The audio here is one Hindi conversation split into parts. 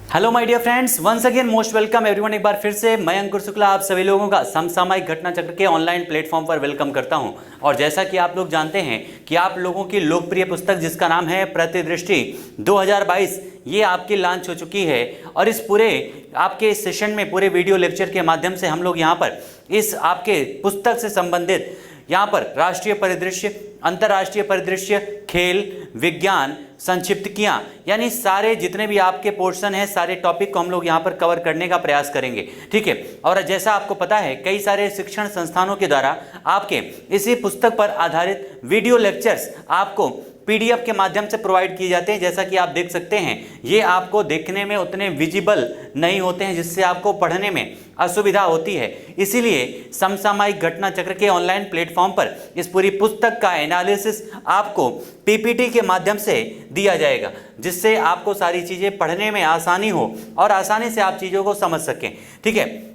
Hello my dear friends, once again most welcome everyone. एक बार फिर से मैं अंकुर शुक्ला आप सभी लोगों का समसामयिक घटना चक्र के ऑनलाइन प्लेटफॉर्म पर वेलकम करता हूं। और जैसा कि आप लोग जानते हैं कि आप लोगों की लोकप्रिय पुस्तक जिसका नाम है प्रतिदृष्टि 2022, ये आपकी लॉन्च हो चुकी है। और इस पूरे आपके इस सेशन में पूरे वीडियो लेक्चर के माध्यम से हम लोग यहाँ पर इस आपके पुस्तक से संबंधित यहाँ पर राष्ट्रीय परिदृश्य, अंतर्राष्ट्रीय परिदृश्य, खेल, विज्ञान, संक्षिप्तकियाँ, यानी सारे जितने भी आपके पोर्शन हैं सारे टॉपिक को हम लोग यहाँ पर कवर करने का प्रयास करेंगे। ठीक है। और जैसा आपको पता है कई सारे शिक्षण संस्थानों के द्वारा आपके इसी पुस्तक पर आधारित वीडियो लेक्चर्स आपको पीडीएफ के माध्यम से प्रोवाइड किए जाते हैं। जैसा कि आप देख सकते हैं ये आपको देखने में उतने विजिबल नहीं होते हैं, जिससे आपको पढ़ने में असुविधा होती है। इसीलिए समसामयिक घटना चक्र के ऑनलाइन प्लेटफॉर्म पर इस पूरी पुस्तक का एनालिसिस आपको पीपीटी के माध्यम से दिया जाएगा, जिससे आपको सारी चीज़ें पढ़ने में आसानी हो और आसानी से आप चीज़ों को समझ सकें। ठीक है।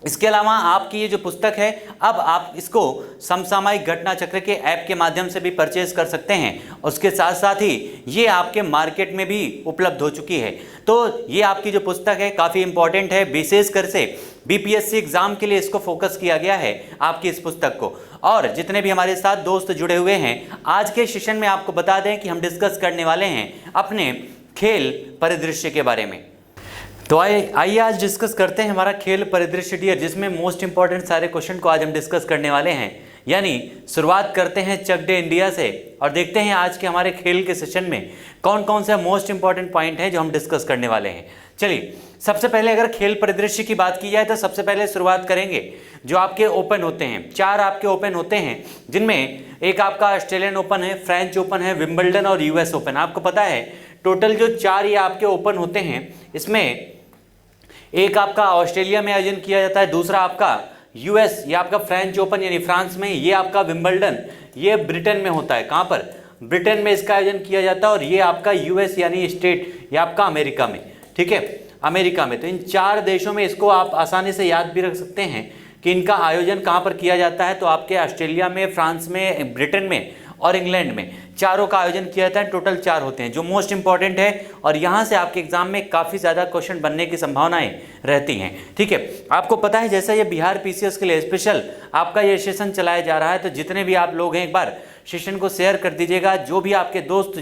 इसके अलावा आपकी ये जो पुस्तक है अब आप इसको समसामयिक घटना चक्र के ऐप के माध्यम से भी परचेज कर सकते हैं। उसके साथ साथ ही ये आपके मार्केट में भी उपलब्ध हो चुकी है। तो ये आपकी जो पुस्तक है काफ़ी इंपॉर्टेंट है, विशेषकर से बीपीएससी एग्जाम के लिए इसको फोकस किया गया है आपकी इस पुस्तक को। और जितने भी हमारे साथ दोस्त जुड़े हुए हैं आज के सेशन में आपको बता दें कि हम डिस्कस करने वाले हैं अपने खेल परिदृश्य के बारे में। तो आइए आज डिस्कस करते हैं हमारा खेल परिदृश्य डियर, जिसमें मोस्ट इंपॉर्टेंट सारे क्वेश्चन को आज हम डिस्कस करने वाले हैं। यानी शुरुआत करते हैं चक डे इंडिया से और देखते हैं आज के हमारे खेल के सेशन में कौन कौन से मोस्ट इंपॉर्टेंट पॉइंट हैं जो हम डिस्कस करने वाले हैं। चलिए, सबसे पहले अगर खेल परिदृश्य की बात की जाए तो सबसे पहले शुरुआत करेंगे जो आपके ओपन होते हैं। 4 आपके ओपन होते हैं, जिनमें एक आपका ऑस्ट्रेलियन ओपन है, फ्रेंच ओपन है, विंबलडन और यूएस ओपन। आपको पता है टोटल जो 4 ये आपके ओपन होते हैं, इसमें एक आपका ऑस्ट्रेलिया में आयोजन किया जाता है, दूसरा आपका यूएस या आपका फ्रेंच ओपन यानी फ्रांस में, ये आपका विंबलडन ये ब्रिटेन में होता है। कहाँ पर? ब्रिटेन में इसका आयोजन किया जाता है। और ये आपका यूएस यानी स्टेट या आपका अमेरिका में। ठीक है, अमेरिका में। तो इन 4 देशों में इसको आप आसानी से याद भी रख सकते हैं कि इनका आयोजन कहाँ पर किया जाता है। तो आपके ऑस्ट्रेलिया में, फ्रांस में, ब्रिटेन में और इंग्लैंड में चारों का आयोजन किया जाता है। टोटल 4 होते हैं जो मोस्ट इंपॉर्टेंट है और यहाँ से आपके एग्जाम में काफ़ी ज़्यादा क्वेश्चन बनने की संभावनाएं रहती हैं। ठीक है। आपको पता है जैसा ये बिहार पीसीएस के लिए स्पेशल आपका ये सेशन चलाया जा रहा है, तो जितने भी आप लोग हैं एक बार सेशन को शेयर कर दीजिएगा। जो भी आपके दोस्त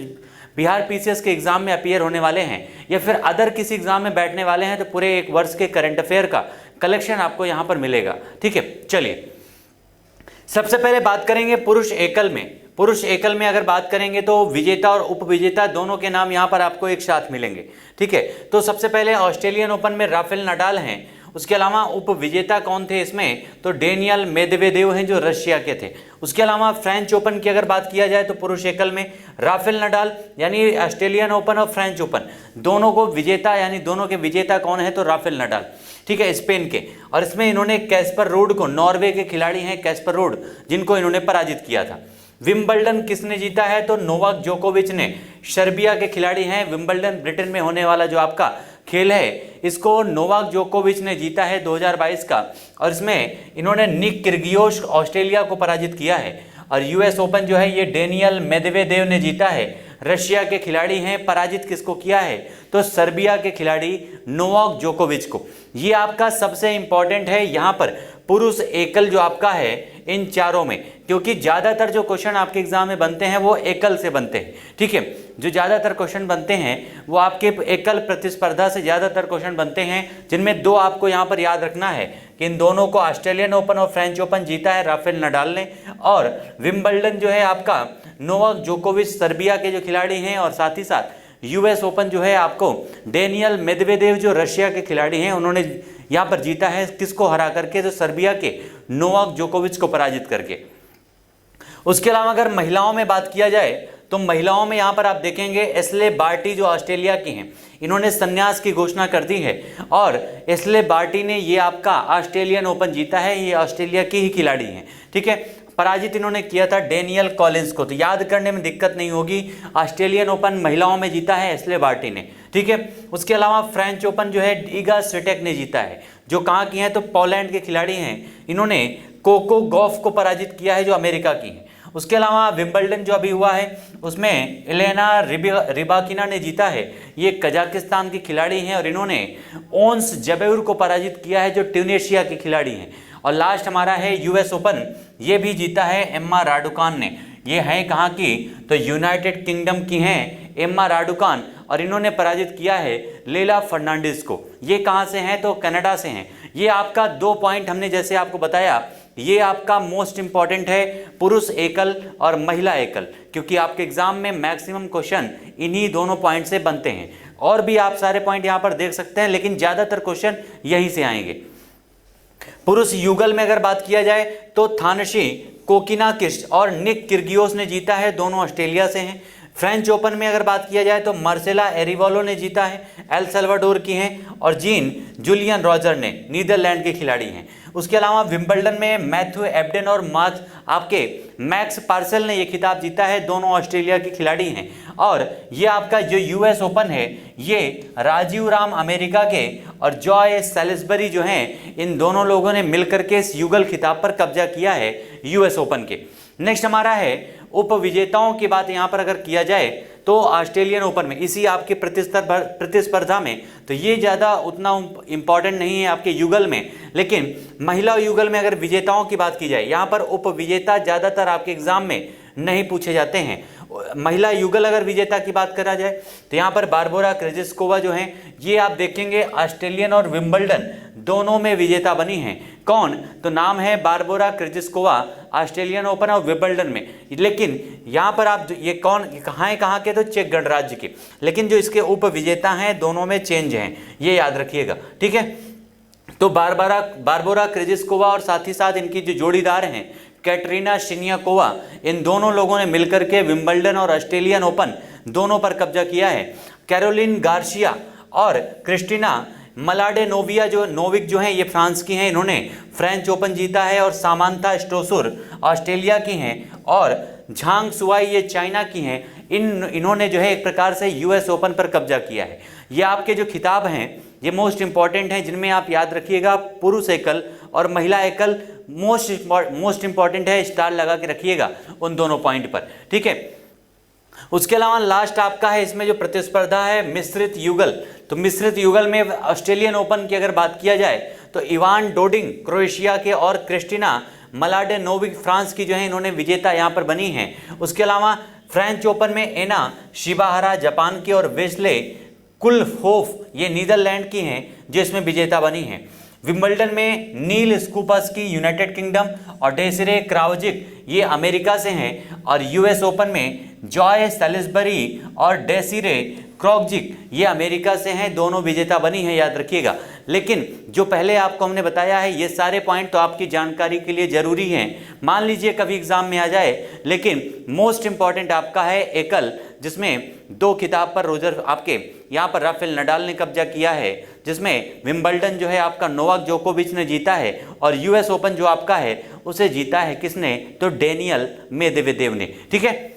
बिहार पीसीएस के एग्जाम में अपीयर होने वाले हैं या फिर अदर किसी एग्जाम में बैठने वाले हैं, तो पूरे एक वर्ष के करंट अफेयर का कलेक्शन आपको यहाँ पर मिलेगा। ठीक है। चलिए, सबसे पहले बात करेंगे पुरुष एकल में। पुरुष एकल में अगर बात करेंगे तो विजेता और उपविजेता दोनों के नाम यहाँ पर आपको एक साथ मिलेंगे। ठीक है। तो सबसे पहले ऑस्ट्रेलियन ओपन में राफेल नडाल हैं। उसके अलावा उपविजेता कौन थे इसमें? तो डेनियल मेदवेदेव हैं जो रशिया के थे। उसके अलावा फ्रेंच ओपन की अगर बात किया जाए तो पुरुष एकल में राफेल नडाल यानी ऑस्ट्रेलियन ओपन और फ्रेंच ओपन दोनों को विजेता यानी दोनों के विजेता कौन है? तो राफेल नडाल। ठीक है, स्पेन के। और इसमें इन्होंने कैस्पर रूड को, नॉर्वे के खिलाड़ी हैं कैस्पर रूड, जिनको इन्होंने पराजित किया था। विंबलडन किसने जीता है? तो नोवाक जोकोविच ने, सर्बिया के खिलाड़ी हैं। विंबलडन ब्रिटेन में होने वाला जो आपका खेल है इसको नोवाक जोकोविच ने जीता है 2022 का। और इसमें इन्होंने निक किर्गियोस ऑस्ट्रेलिया को पराजित किया है। और यूएस ओपन जो है ये डेनियल मेदवेदेव ने जीता है, रशिया के खिलाड़ी हैं। पराजित किसको किया है? तो सर्बिया के खिलाड़ी नोवाक जोकोविच को। ये आपका सबसे इंपॉर्टेंट है यहाँ पर पुरुष एकल जो आपका है इन चारों में, क्योंकि ज़्यादातर जो क्वेश्चन आपके एग्जाम में बनते हैं वो एकल से बनते हैं। ठीक है, जो ज़्यादातर क्वेश्चन बनते हैं वो आपके एकल प्रतिस्पर्धा से ज़्यादातर क्वेश्चन बनते हैं, जिनमें 2 आपको यहाँ पर याद रखना है कि इन दोनों को ऑस्ट्रेलियन ओपन और फ्रेंच ओपन जीता है राफेल नडाल ने। और विंबलडन जो है आपका नोवाक जोकोविच सर्बिया के जो खिलाड़ी हैं, और साथ ही साथ यूएस ओपन जो है आपको डेनियल मेदवेदेव जो रशिया के खिलाड़ी हैं उन्होंने यहाँ पर जीता है। किसको हरा करके? तो सर्बिया के नोवाक जोकोविच को पराजित करके। उसके अलावा अगर महिलाओं में बात किया जाए तो महिलाओं में यहाँ पर आप देखेंगे एस्ले बार्टी जो ऑस्ट्रेलिया की हैं, इन्होंने संन्यास की घोषणा कर दी है। और एस्ले बार्टी ने ये आपका ऑस्ट्रेलियन ओपन जीता है, ये ऑस्ट्रेलिया की ही खिलाड़ी हैं। ठीक है। पराजित इन्होंने किया था डेनियल कॉलिंस को, तो याद करने में दिक्कत नहीं होगी। ऑस्ट्रेलियन ओपन महिलाओं में जीता है एस्ले बार्टी ने। ठीक है। उसके अलावा फ्रेंच ओपन जो है इगा स्विटेक ने जीता है, जो कहाँ की हैं? तो पोलैंड के खिलाड़ी हैं। इन्होंने कोको गॉफ को पराजित किया है जो अमेरिका की है। उसके अलावा विंबलडन जो अभी हुआ है उसमें एलेना रिबाकिना ने जीता है। ये कजाकिस्तान की खिलाड़ी हैं और इन्होंने ओन्स जबेउर को पराजित किया है जो ट्यूनीशिया के खिलाड़ी हैं। और लास्ट हमारा है यूएस ओपन, ये भी जीता है एम्मा राडुकान ने। ये हैं कहाँ की, तो यूनाइटेड किंगडम की हैं एम्मा राडुकान, और इन्होंने पराजित किया है लेला फर्नांडिस को। ये कहाँ से हैं, तो कनाडा से हैं। ये आपका 2 पॉइंट हमने जैसे आपको बताया, ये आपका मोस्ट इंपॉर्टेंट है, पुरुष एकल और महिला एकल, क्योंकि आपके एग्जाम में मैक्सिमम क्वेश्चन इन्हीं दोनों पॉइंट से बनते हैं। और भी आप सारे पॉइंट यहाँ पर देख सकते हैं, लेकिन ज़्यादातर क्वेश्चन यहीं से आएंगे। पुरुष युगल में अगर बात किया जाए तो थानशी कोकिनाकिस्ट और निक किर्गियोस ने जीता है, दोनों ऑस्ट्रेलिया से हैं। फ्रेंच ओपन में अगर बात किया जाए तो मार्सेला एरिवोलो ने जीता है, एल सल्वाडोर की हैं, और जीन जूलियन रॉजर ने नीदरलैंड के खिलाड़ी हैं। उसके अलावा विंबलडन में मैथ्यू एब्डेन और मैक्स पार्सेल ने ये खिताब जीता है, दोनों ऑस्ट्रेलिया के खिलाड़ी हैं। और ये आपका जो यूएस ओपन है ये राजीव राम अमेरिका के और जॉय सैलिसबरी जो हैं, इन दोनों लोगों ने मिलकर के इस युगल खिताब पर कब्जा किया है यूएस ओपन के। नेक्स्ट हमारा है उप विजेताओं की बात यहाँ पर अगर किया जाए तो ऑस्ट्रेलियन ओपन में इसी आपके प्रतिस्पर्धा में तो ये ज़्यादा उतना इम्पॉर्टेंट नहीं है आपके युगल में, लेकिन महिला युगल में अगर विजेताओं की बात की जाए, यहाँ पर उप विजेता ज़्यादातर आपके एग्जाम में नहीं पूछे जाते हैं। महिला युगल अगर विजेता की बात करा जाए तो यहाँ पर बारबोरा क्रेजिस्कोवा जो हैं, ये आप देखेंगे ऑस्ट्रेलियन और विंबलडन दोनों में विजेता बनी हैं। कौन, तो नाम है बारबोरा क्रेजिस्कोवा, ऑस्ट्रेलियन ओपन और विंबलडन में। लेकिन यहाँ पर आप ये कहाँ के, तो चेक गणराज्य के, लेकिन जो इसके उप विजेता हैं दोनों में चेंज हैं, ये याद रखिएगा, ठीक है। तो बारबोरा क्रेजिस्कोवा और साथ ही साथ इनकी जो जोड़ीदार हैं कैटरीना शिनियाकोवा, इन दोनों लोगों ने मिलकर के विंबलडन और ऑस्ट्रेलियन ओपन दोनों पर कब्जा किया है। कैरोलिन गार्सिया और क्रिस्टीना नोविक जो हैं ये फ्रांस की हैं, इन्होंने फ्रेंच ओपन जीता है। और सामांथा स्टोसुर ऑस्ट्रेलिया की हैं और झांग सुआई ये चाइना की हैं। इन्होंने जो है एक प्रकार से यूएस ओपन पर कब्जा किया है। ये आपके जो खिताब हैं ये मोस्ट इंपॉर्टेंट हैं, जिनमें आप याद रखिएगा पुरुष एकल और महिला एकल मोस्ट इंपॉर्टेंट है, स्टार लगा के रखिएगा उन दोनों पॉइंट पर, ठीक है। उसके अलावा लास्ट आपका है इसमें जो प्रतिस्पर्धा है मिश्रित युगल। तो मिश्रित युगल में ऑस्ट्रेलियन ओपन की अगर बात किया जाए तो इवान डोडिंग क्रोएशिया के और क्रिस्टीना मलाडेनोविक फ्रांस की जो है इन्होंने विजेता यहाँ पर बनी हैं। उसके अलावा फ्रेंच ओपन में एना शिबाहारा जापान की और वेस्ले कुलहोफ ये नीदरलैंड की हैं जो इसमें विजेता बनी हैं। विंबलडन में नील स्कूपस की यूनाइटेड किंगडम और डेसिरे क्राउजिक ये अमेरिका से हैं। और यूएस ओपन में जॉय सैलिसबरी और डेसिरे क्रॉकजिक ये अमेरिका से हैं, दोनों विजेता बनी हैं, याद रखिएगा। लेकिन जो पहले आपको हमने बताया है ये सारे पॉइंट तो आपकी जानकारी के लिए ज़रूरी हैं, मान लीजिए कभी एग्जाम में आ जाए। लेकिन मोस्ट इंपॉर्टेंट आपका है एकल, जिसमें 2 खिताब पर रोजर आपके यहाँ पर राफेल नडाल ने कब्जा किया है, जिसमें विंबलडन जो है आपका नोवाक जोकोविच ने जीता है और यूएस ओपन जो आपका है उसे जीता है किसने, तो डेनियल मेदवेदेव ने, ठीक है।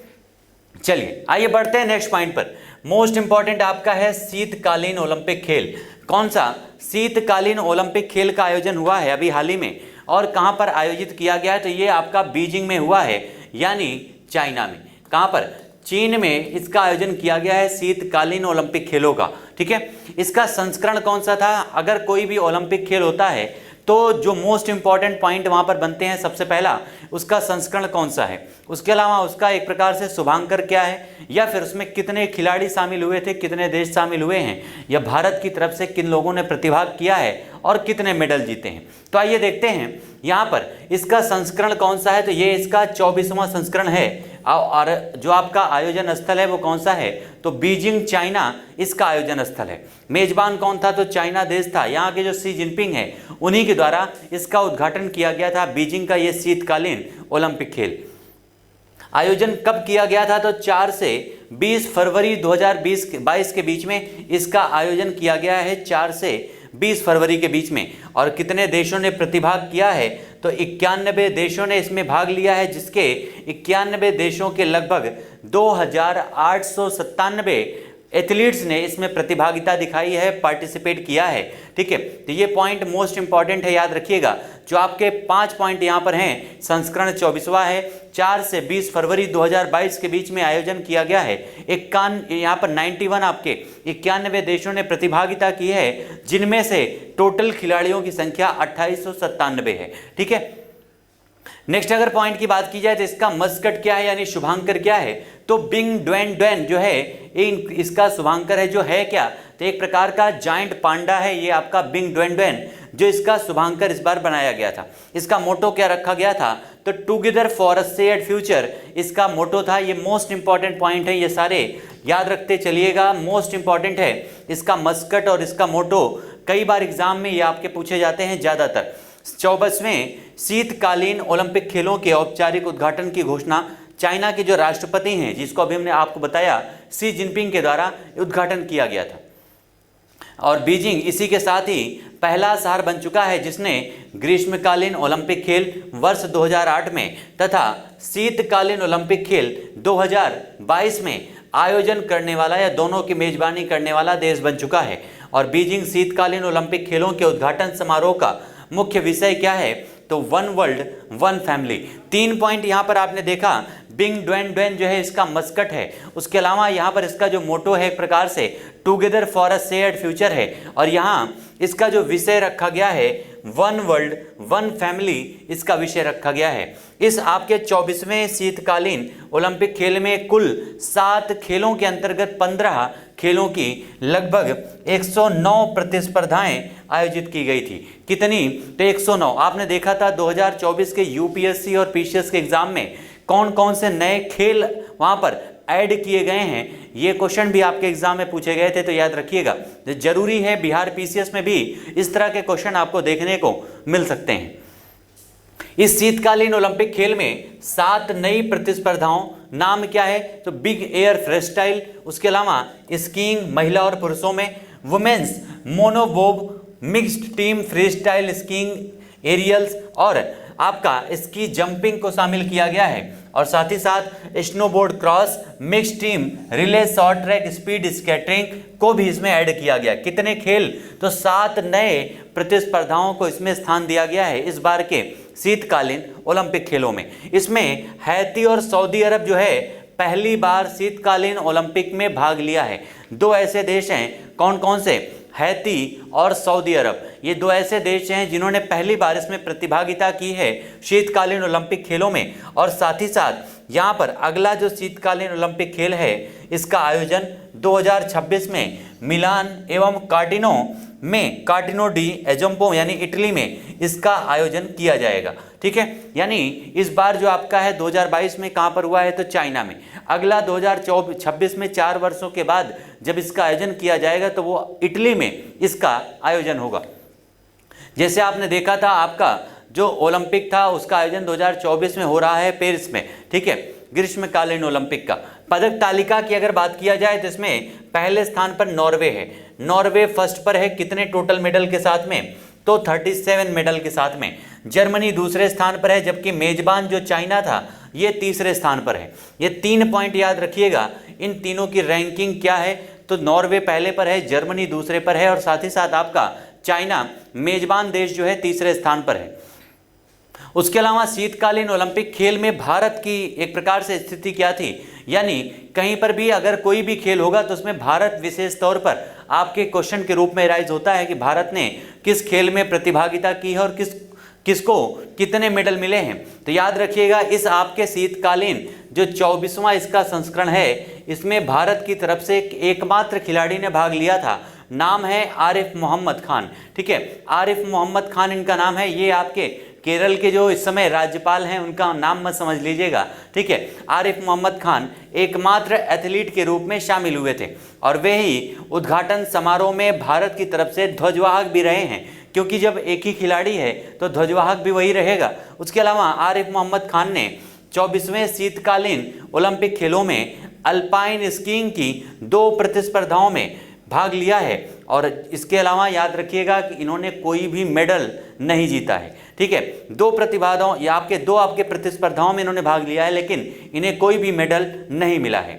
चलिए आइए बढ़ते हैं नेक्स्ट पॉइंट पर। मोस्ट इंपॉर्टेंट आपका है शीतकालीन ओलंपिक खेल। कौन सा शीतकालीन ओलंपिक खेल का आयोजन हुआ है अभी हाल ही में और कहां पर आयोजित किया गया है, तो ये आपका बीजिंग में हुआ है, यानी चाइना में। कहां पर, चीन में इसका आयोजन किया गया है शीतकालीन ओलंपिक खेलों का, ठीक है। इसका संस्करण कौन सा था, अगर कोई भी ओलंपिक खेल होता है तो जो मोस्ट इंपॉर्टेंट पॉइंट वहां पर बनते हैं, सबसे पहला उसका संस्करण कौन सा है, उसके अलावा उसका एक प्रकार से शुभांकर क्या है, या फिर उसमें कितने खिलाड़ी शामिल हुए थे, कितने देश शामिल हुए हैं, या भारत की तरफ से किन लोगों ने प्रतिभाग किया है और कितने मेडल जीते हैं। तो आइए देखते हैं यहाँ पर इसका संस्करण कौन सा है, तो ये इसका 24वां संस्करण है। और जो आपका आयोजन स्थल है वो कौन सा है, तो बीजिंग चाइना इसका आयोजन स्थल है। मेजबान कौन था, तो चाइना देश था, यहाँ के जो शी जिनपिंग है उन्हीं के द्वारा इसका उद्घाटन किया गया था, बीजिंग का ये शीतकालीन ओलंपिक खेल। आयोजन कब किया गया था, तो 4 से 20 फरवरी 2022 के बीच में इसका आयोजन किया गया है, 4 से 20 फरवरी के बीच में। और कितने देशों ने प्रतिभाग किया है, तो 91 देशों ने इसमें भाग लिया है, जिसके 91 देशों के लगभग 2897 एथलीट्स ने इसमें प्रतिभागिता दिखाई है, पार्टिसिपेट किया है। ठीक है, तो ये पॉइंट मोस्ट इंपॉर्टेंट है, याद रखिएगा। जो आपके 5 पॉइंट यहाँ पर हैं, संस्करण 24वां है, 4 से 20 फरवरी 2022 के बीच में आयोजन किया गया है। यहाँ पर 91 आपके 91 देशों ने प्रतिभागिता की है, जिनमें से टोटल खिलाड़ियों की संख्या 2897 है। ठीक है, नेक्स्ट अगर पॉइंट की बात की जाए तो इसका मस्कट क्या है, यानी शुभांकर क्या है, तो बिंग ड्वेन ड्वेन जो है इसका शुभांकर है, जो है क्या, तो एक प्रकार का जायंट पांडा है ये आपका बिंग ड्वेन ड्वेन, जो इसका शुभांकर इस बार बनाया गया था। इसका मोटो क्या रखा गया था, तो together for a shared future इसका मोटो था। ये मोस्ट इंपॉर्टेंट पॉइंट है, ये सारे याद रखते चलिएगा, मोस्ट इंपॉर्टेंट है। इसका मस्कट और इसका मोटो कई बार एग्जाम में ये आपके पूछे जाते हैं ज़्यादातर। 24वें शीतकालीन ओलंपिक खेलों के औपचारिक उद्घाटन की घोषणा चाइना के जो राष्ट्रपति हैं, जिसको अभी हमने आपको बताया शी जिनपिंग के द्वारा उद्घाटन किया गया था। और बीजिंग इसी के साथ ही पहला शहर बन चुका है जिसने ग्रीष्मकालीन ओलंपिक खेल वर्ष 2008 में तथा शीतकालीन ओलंपिक खेल 2022 में आयोजन करने वाला या दोनों की मेजबानी करने वाला देश बन चुका है। और बीजिंग शीतकालीन ओलंपिक खेलों के उद्घाटन समारोह का मुख्य विषय क्या है, तो one world one family. 3 point यहाँ पर आपने देखा, बिंग ड्वेन ड्वेन जो है इसका मस्कट है, उसके अलावा यहाँ पर इसका जो मोटो है एक प्रकार से together for a shared future है, और यहाँ इसका जो विषय रखा गया है वन वर्ल्ड वन फैमिली, इसका विषय रखा गया है। इस आपके 24वें शीतकालीन ओलंपिक खेल में कुल 7 खेलों के अंतर्गत 15 खेलों की लगभग 109 प्रतिस्पर्धाएं आयोजित की गई थी। कितनी, तो 109। आपने देखा था 2024 के यूपीएससी और पीसीएस के एग्जाम में कौन कौन से नए खेल वहां पर ऐड किए गए हैं, ये क्वेश्चन भी आपके एग्जाम में पूछे गए थे, तो याद रखिएगा। जरूरी है, बिहार पीसीएस में भी इस तरह के क्वेश्चन आपको देखने को मिल सकते हैं। इस शीतकालीन ओलंपिक खेल में 7 नई प्रतिस्पर्धाओं, नाम क्या है, तो बिग एयर फ्रीस्टाइल, उसके अलावा स्कीइंग महिला और पुरुषों में, women's monobob, mixed team freestyle skiing aerials, और आपका स्की जंपिंग को शामिल किया गया है। और साथ ही साथ snowboard cross, mix team relay, short track, speed skating को भी इसमें ऐड किया गया। कितने खेल, तो 7 नए प्रतिस्पर्धाओं को इसमें स्थान दिया गया है इस बार के शीतकालीन ओलंपिक खेलों में। इसमें हैती और सऊदी अरब जो है पहली बार शीतकालीन ओलंपिक में भाग लिया है। 2 ऐसे देश हैं, कौन कौन से, हैती और सऊदी अरब, ये 2 ऐसे देश हैं जिन्होंने पहली बार इसमें प्रतिभागिता की है शीतकालीन ओलंपिक खेलों में। और साथ ही साथ यहाँ पर अगला जो शीतकालीन ओलंपिक खेल है इसका आयोजन 2026 में मिलान एवं कार्टिनो डी एजम्पो यानी इटली में इसका आयोजन किया जाएगा। ठीक है, यानी इस बार जो आपका है 2022 में कहाँ पर हुआ है, तो चाइना में। अगला 2026 में 4 वर्षों के बाद जब इसका आयोजन किया जाएगा तो वो इटली में इसका आयोजन होगा। जैसे आपने देखा था आपका जो ओलंपिक था उसका आयोजन 2024 में हो रहा है पेरिस में। ठीक है, ग्रीष्मकालीन ओलंपिक का। पदक तालिका की अगर बात किया जाए तो इसमें पहले स्थान पर नॉर्वे है, नॉर्वे फर्स्ट पर है, कितने टोटल मेडल के साथ में, तो 37 मेडल के साथ में। जर्मनी दूसरे स्थान पर है, जबकि मेजबान जो चाइना था ये तीसरे स्थान पर है। ये 3 पॉइंट याद रखिएगा, इन तीनों की रैंकिंग क्या है, तो नॉर्वे पहले पर है, जर्मनी दूसरे पर है, और साथ ही साथ आपका चाइना मेजबान देश जो है तीसरे स्थान पर है। उसके अलावा शीतकालीन ओलंपिक खेल में भारत की एक प्रकार से स्थिति क्या थी, यानी कहीं पर भी अगर कोई भी खेल होगा तो उसमें भारत विशेष तौर पर आपके क्वेश्चन के रूप में राइज होता है कि भारत ने किस खेल में प्रतिभागिता की है और किसको कितने मेडल मिले हैं। तो याद रखिएगा, इस आपके शीतकालीन जो 24वां इसका संस्करण है, इसमें भारत की तरफ से एकमात्र खिलाड़ी ने भाग लिया था, नाम है आरिफ मोहम्मद खान। ठीक है, आरिफ मोहम्मद खान इनका नाम है। ये आपके केरल के जो इस समय राज्यपाल हैं उनका नाम मत समझ लीजिएगा। ठीक है, आरिफ मोहम्मद खान एकमात्र एथलीट के रूप में शामिल हुए थे, और वे ही उद्घाटन समारोह में भारत की तरफ से ध्वजवाहक भी रहे हैं, क्योंकि जब एक ही खिलाड़ी है तो ध्वजवाहक भी वही रहेगा। उसके अलावा आरिफ मोहम्मद खान ने 24वें शीतकालीन ओलंपिक खेलों में अल्पाइन स्कीइंग की 2 प्रतिस्पर्धाओं में भाग लिया है, और इसके अलावा याद रखिएगा कि इन्होंने कोई भी मेडल नहीं जीता है। ठीक है, 2 प्रतिभागियों या दो आपके प्रतिस्पर्धाओं में इन्होंने भाग लिया है, लेकिन इन्हें कोई भी मेडल नहीं मिला है।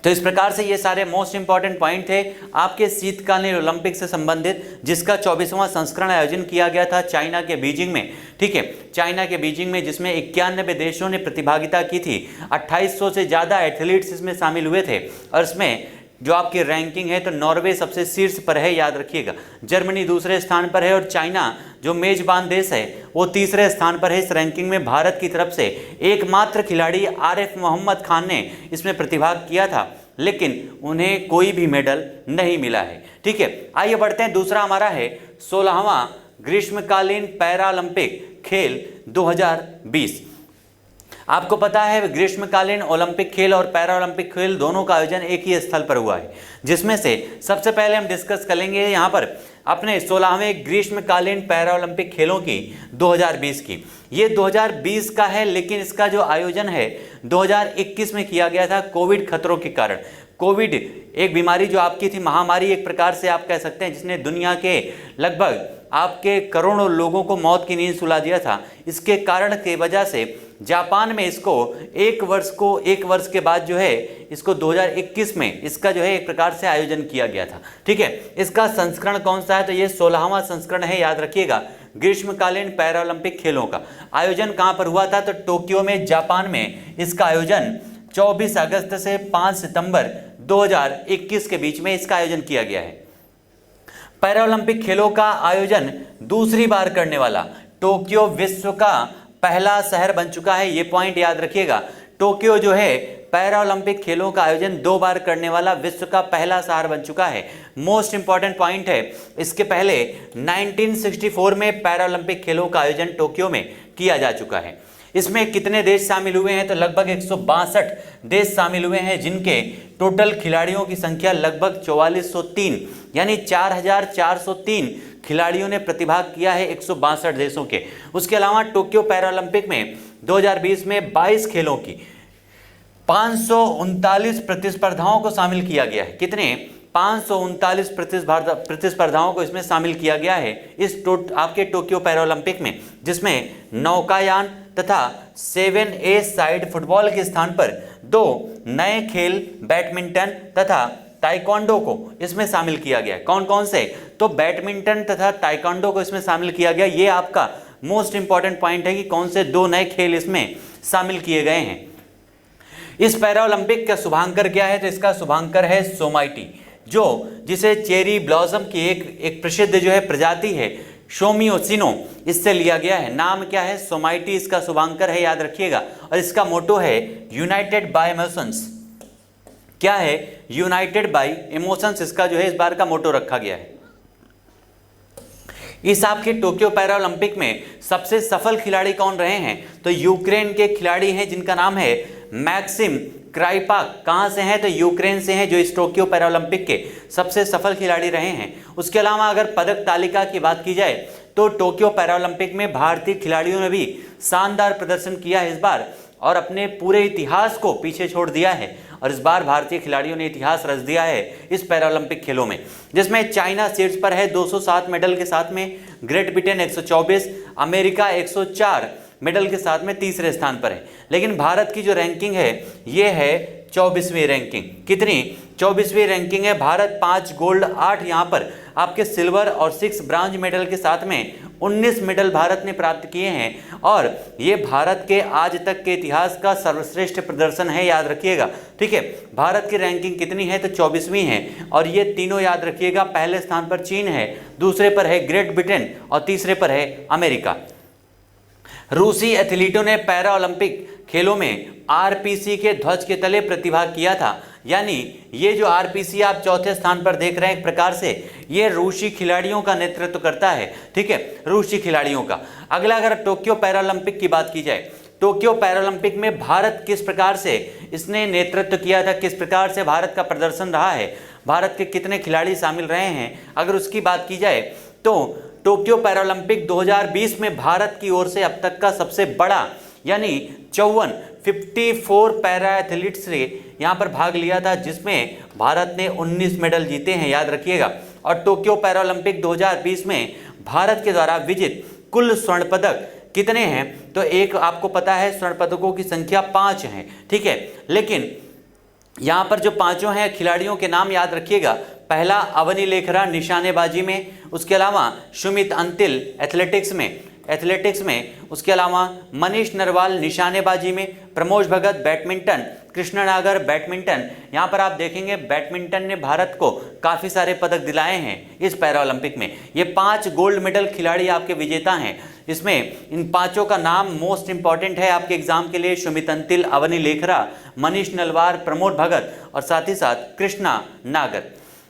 तो इस प्रकार से ये सारे मोस्ट इंपॉर्टेंट पॉइंट थे आपके शीतकालीन ओलंपिक से संबंधित, जिसका 24वां संस्करण आयोजन किया गया था चाइना के बीजिंग में। ठीक है, चाइना के बीजिंग में, जिसमें 91 देशों ने प्रतिभागिता की थी, 2800 से ज़्यादा एथलीट्स इसमें शामिल हुए थे। और इसमें जो आपकी रैंकिंग है तो नॉर्वे सबसे शीर्ष पर है, याद रखिएगा। जर्मनी दूसरे स्थान पर है और चाइना जो मेजबान देश है वो तीसरे स्थान पर है। इस रैंकिंग में भारत की तरफ से एकमात्र खिलाड़ी आरिफ मोहम्मद खान ने इसमें प्रतिभाग किया था, लेकिन उन्हें कोई भी मेडल नहीं मिला है। ठीक है, आइए बढ़ते हैं। दूसरा हमारा है 16वां ग्रीष्मकालीन पैरालंपिक खेल 2020। आपको पता है ग्रीष्मकालीन ओलंपिक खेल और पैरालंपिक खेल दोनों का आयोजन एक ही स्थल पर हुआ है, जिसमें से सबसे पहले हम डिस्कस करेंगे यहाँ पर अपने 16वें ग्रीष्मकालीन पैरालंपिक खेलों की 2020 की। ये 2020 का है, लेकिन इसका जो आयोजन है 2021 में किया गया था कोविड खतरों के कारण। कोविड एक बीमारी जो आपकी थी, महामारी एक प्रकार से आप कह सकते हैं, जिसने दुनिया के लगभग आपके करोड़ों लोगों को मौत की नींद सुला दिया था। इसके कारण की वजह से जापान में इसको एक वर्ष के बाद जो है इसको 2021 में इसका जो है एक प्रकार से आयोजन किया गया था। ठीक है, इसका संस्करण कौन सा है तो ये 16वां संस्करण है, याद रखिएगा। ग्रीष्मकालीन पैरालंपिक खेलों का आयोजन कहाँ पर हुआ था तो टोक्यो में, जापान में। इसका आयोजन 24 अगस्त से 5 सितंबर 2021 के बीच में इसका आयोजन किया गया है। पैरालंपिक खेलों का आयोजन दूसरी बार करने वाला टोक्यो विश्व का पहला शहर बन चुका है। ये पॉइंट याद रखिएगा। टोक्यो जो है पैरालंपिक खेलों का आयोजन 2 बार करने वाला विश्व का पहला शहर बन चुका है। मोस्ट इंपॉर्टेंट पॉइंट है, इसके पहले 1964 में पैरालंपिक खेलों का आयोजन टोक्यो में किया जा चुका है। इसमें कितने देश शामिल हुए हैं तो लगभग 162 देश शामिल हुए हैं, जिनके टोटल खिलाड़ियों की संख्या लगभग 4403 यानी 4403 खिलाड़ियों ने प्रतिभाग किया है 162 देशों के। उसके अलावा टोक्यो पैरालंपिक में 2020 में 22 खेलों की 539 प्रतिस्पर्धाओं को शामिल किया गया है। कितने 539 प्रतिस्पर्धाओं को इसमें शामिल किया गया है इस आपके टोक्यो पैरालंपिक में, जिसमें नौकायान तथा 7A साइड फुटबॉल के स्थान पर 2 नए खेल बैडमिंटन तथा ताइक्वांडो को इसमें शामिल किया गया है। कौन कौन से तो बैडमिंटन तथा ताइक्वांडो को इसमें शामिल किया गया। ये आपका मोस्ट इंपॉर्टेंट पॉइंट है कि कौन से 2 नए खेल इसमें शामिल किए गए हैं। इस पैरालंपिक का शुभांकर क्या है तो इसका शुभांकर है सोमाइटी, जिसे चेरी ब्लॉसम की एक प्रसिद्ध जो है प्रजाति है शोमियोसिनो, इससे लिया गया है। नाम क्या है सोमाइटी, इसका शुभांकर है, याद रखिएगा। और इसका मोटो है यूनाइटेड बाय इमोशंस। क्या है यूनाइटेड बाय इमोशंस, इसका जो है इस बार का मोटो रखा गया है। इस आपके टोक्यो पैरालंपिक में सबसे सफल खिलाड़ी कौन रहे हैं तो यूक्रेन के खिलाड़ी हैं, जिनका नाम है मैक्सिम क्राइपाक। कहाँ से हैं तो यूक्रेन से हैं, जो इस टोक्यो पैरालंपिक के सबसे सफल खिलाड़ी रहे हैं। उसके अलावा अगर पदक तालिका की बात की जाए तो टोक्यो पैरालंपिक में भारतीय खिलाड़ियों ने भी शानदार प्रदर्शन किया है इस बार, और अपने पूरे इतिहास को पीछे छोड़ दिया है। और इस बार भारतीय खिलाड़ियों ने इतिहास रच दिया है इस पैरालंपिक खेलों में, जिसमें चाइना शीर्ष पर है 207 मेडल के साथ में, ग्रेट ब्रिटेन 124, अमेरिका 104 मेडल के साथ में तीसरे स्थान पर है। लेकिन भारत की जो रैंकिंग है ये है 24वीं रैंकिंग। कितनी 24वीं रैंकिंग है। भारत 5 गोल्ड 8 यहाँ पर आपके सिल्वर और 6 ब्रॉन्ज मेडल के साथ में 19 मेडल भारत ने प्राप्त किए हैं, और ये भारत के आज तक के इतिहास का सर्वश्रेष्ठ प्रदर्शन है, याद रखिएगा। ठीक है, भारत की रैंकिंग कितनी है तो 24वीं है, और ये तीनों याद रखिएगा। पहले स्थान पर चीन है, दूसरे पर है ग्रेट ब्रिटेन और तीसरे पर है अमेरिका। रूसी एथलीटों ने पैरा ओलंपिक खेलों में आरपीसी के ध्वज के तले प्रतिभाग किया था। यानी ये जो आरपीसी आप चौथे स्थान पर देख रहे हैं, एक प्रकार से ये रूसी खिलाड़ियों का नेतृत्व करता है। ठीक है, रूसी खिलाड़ियों का। अगला अगर टोक्यो पैरालंपिक की बात की जाए, टोक्यो पैरालंपिक में भारत किस प्रकार से इसने नेतृत्व किया था, किस प्रकार से भारत का प्रदर्शन रहा है, भारत के कितने खिलाड़ी शामिल रहे हैं, अगर उसकी बात की जाए तो टोक्यो पैरालंपिक 2020 में भारत की ओर से अब तक का सबसे बड़ा यानी 54 पैरा एथलीट्स ने यहाँ पर भाग लिया था, जिसमें भारत ने 19 मेडल जीते हैं, याद रखिएगा। और टोक्यो पैरालंपिक 2020 में भारत के द्वारा विजित कुल स्वर्ण पदक कितने हैं तो एक आपको पता है स्वर्ण पदकों की संख्या 5 है। ठीक है, लेकिन यहाँ पर जो पांचों हैं खिलाड़ियों के नाम याद रखिएगा। पहला अवनी लेखरा निशानेबाजी में, उसके अलावा सुमित अंतिल एथलेटिक्स में, उसके अलावा मनीष नरवाल निशानेबाजी में, प्रमोद भगत बैडमिंटन, कृष्ण नागर बैडमिंटन। यहाँ पर आप देखेंगे बैडमिंटन ने भारत को काफ़ी सारे पदक दिलाए हैं इस पैरा ओलंपिक में। ये 5 गोल्ड मेडल खिलाड़ी आपके विजेता हैं। इसमें इन पांचों का नाम मोस्ट इंपॉर्टेंट है आपके एग्जाम के लिए, सुमित अंतिल, अवनी लेखरा, मनीष नरवाल, प्रमोद भगत और साथ ही साथ कृष्णा नागर।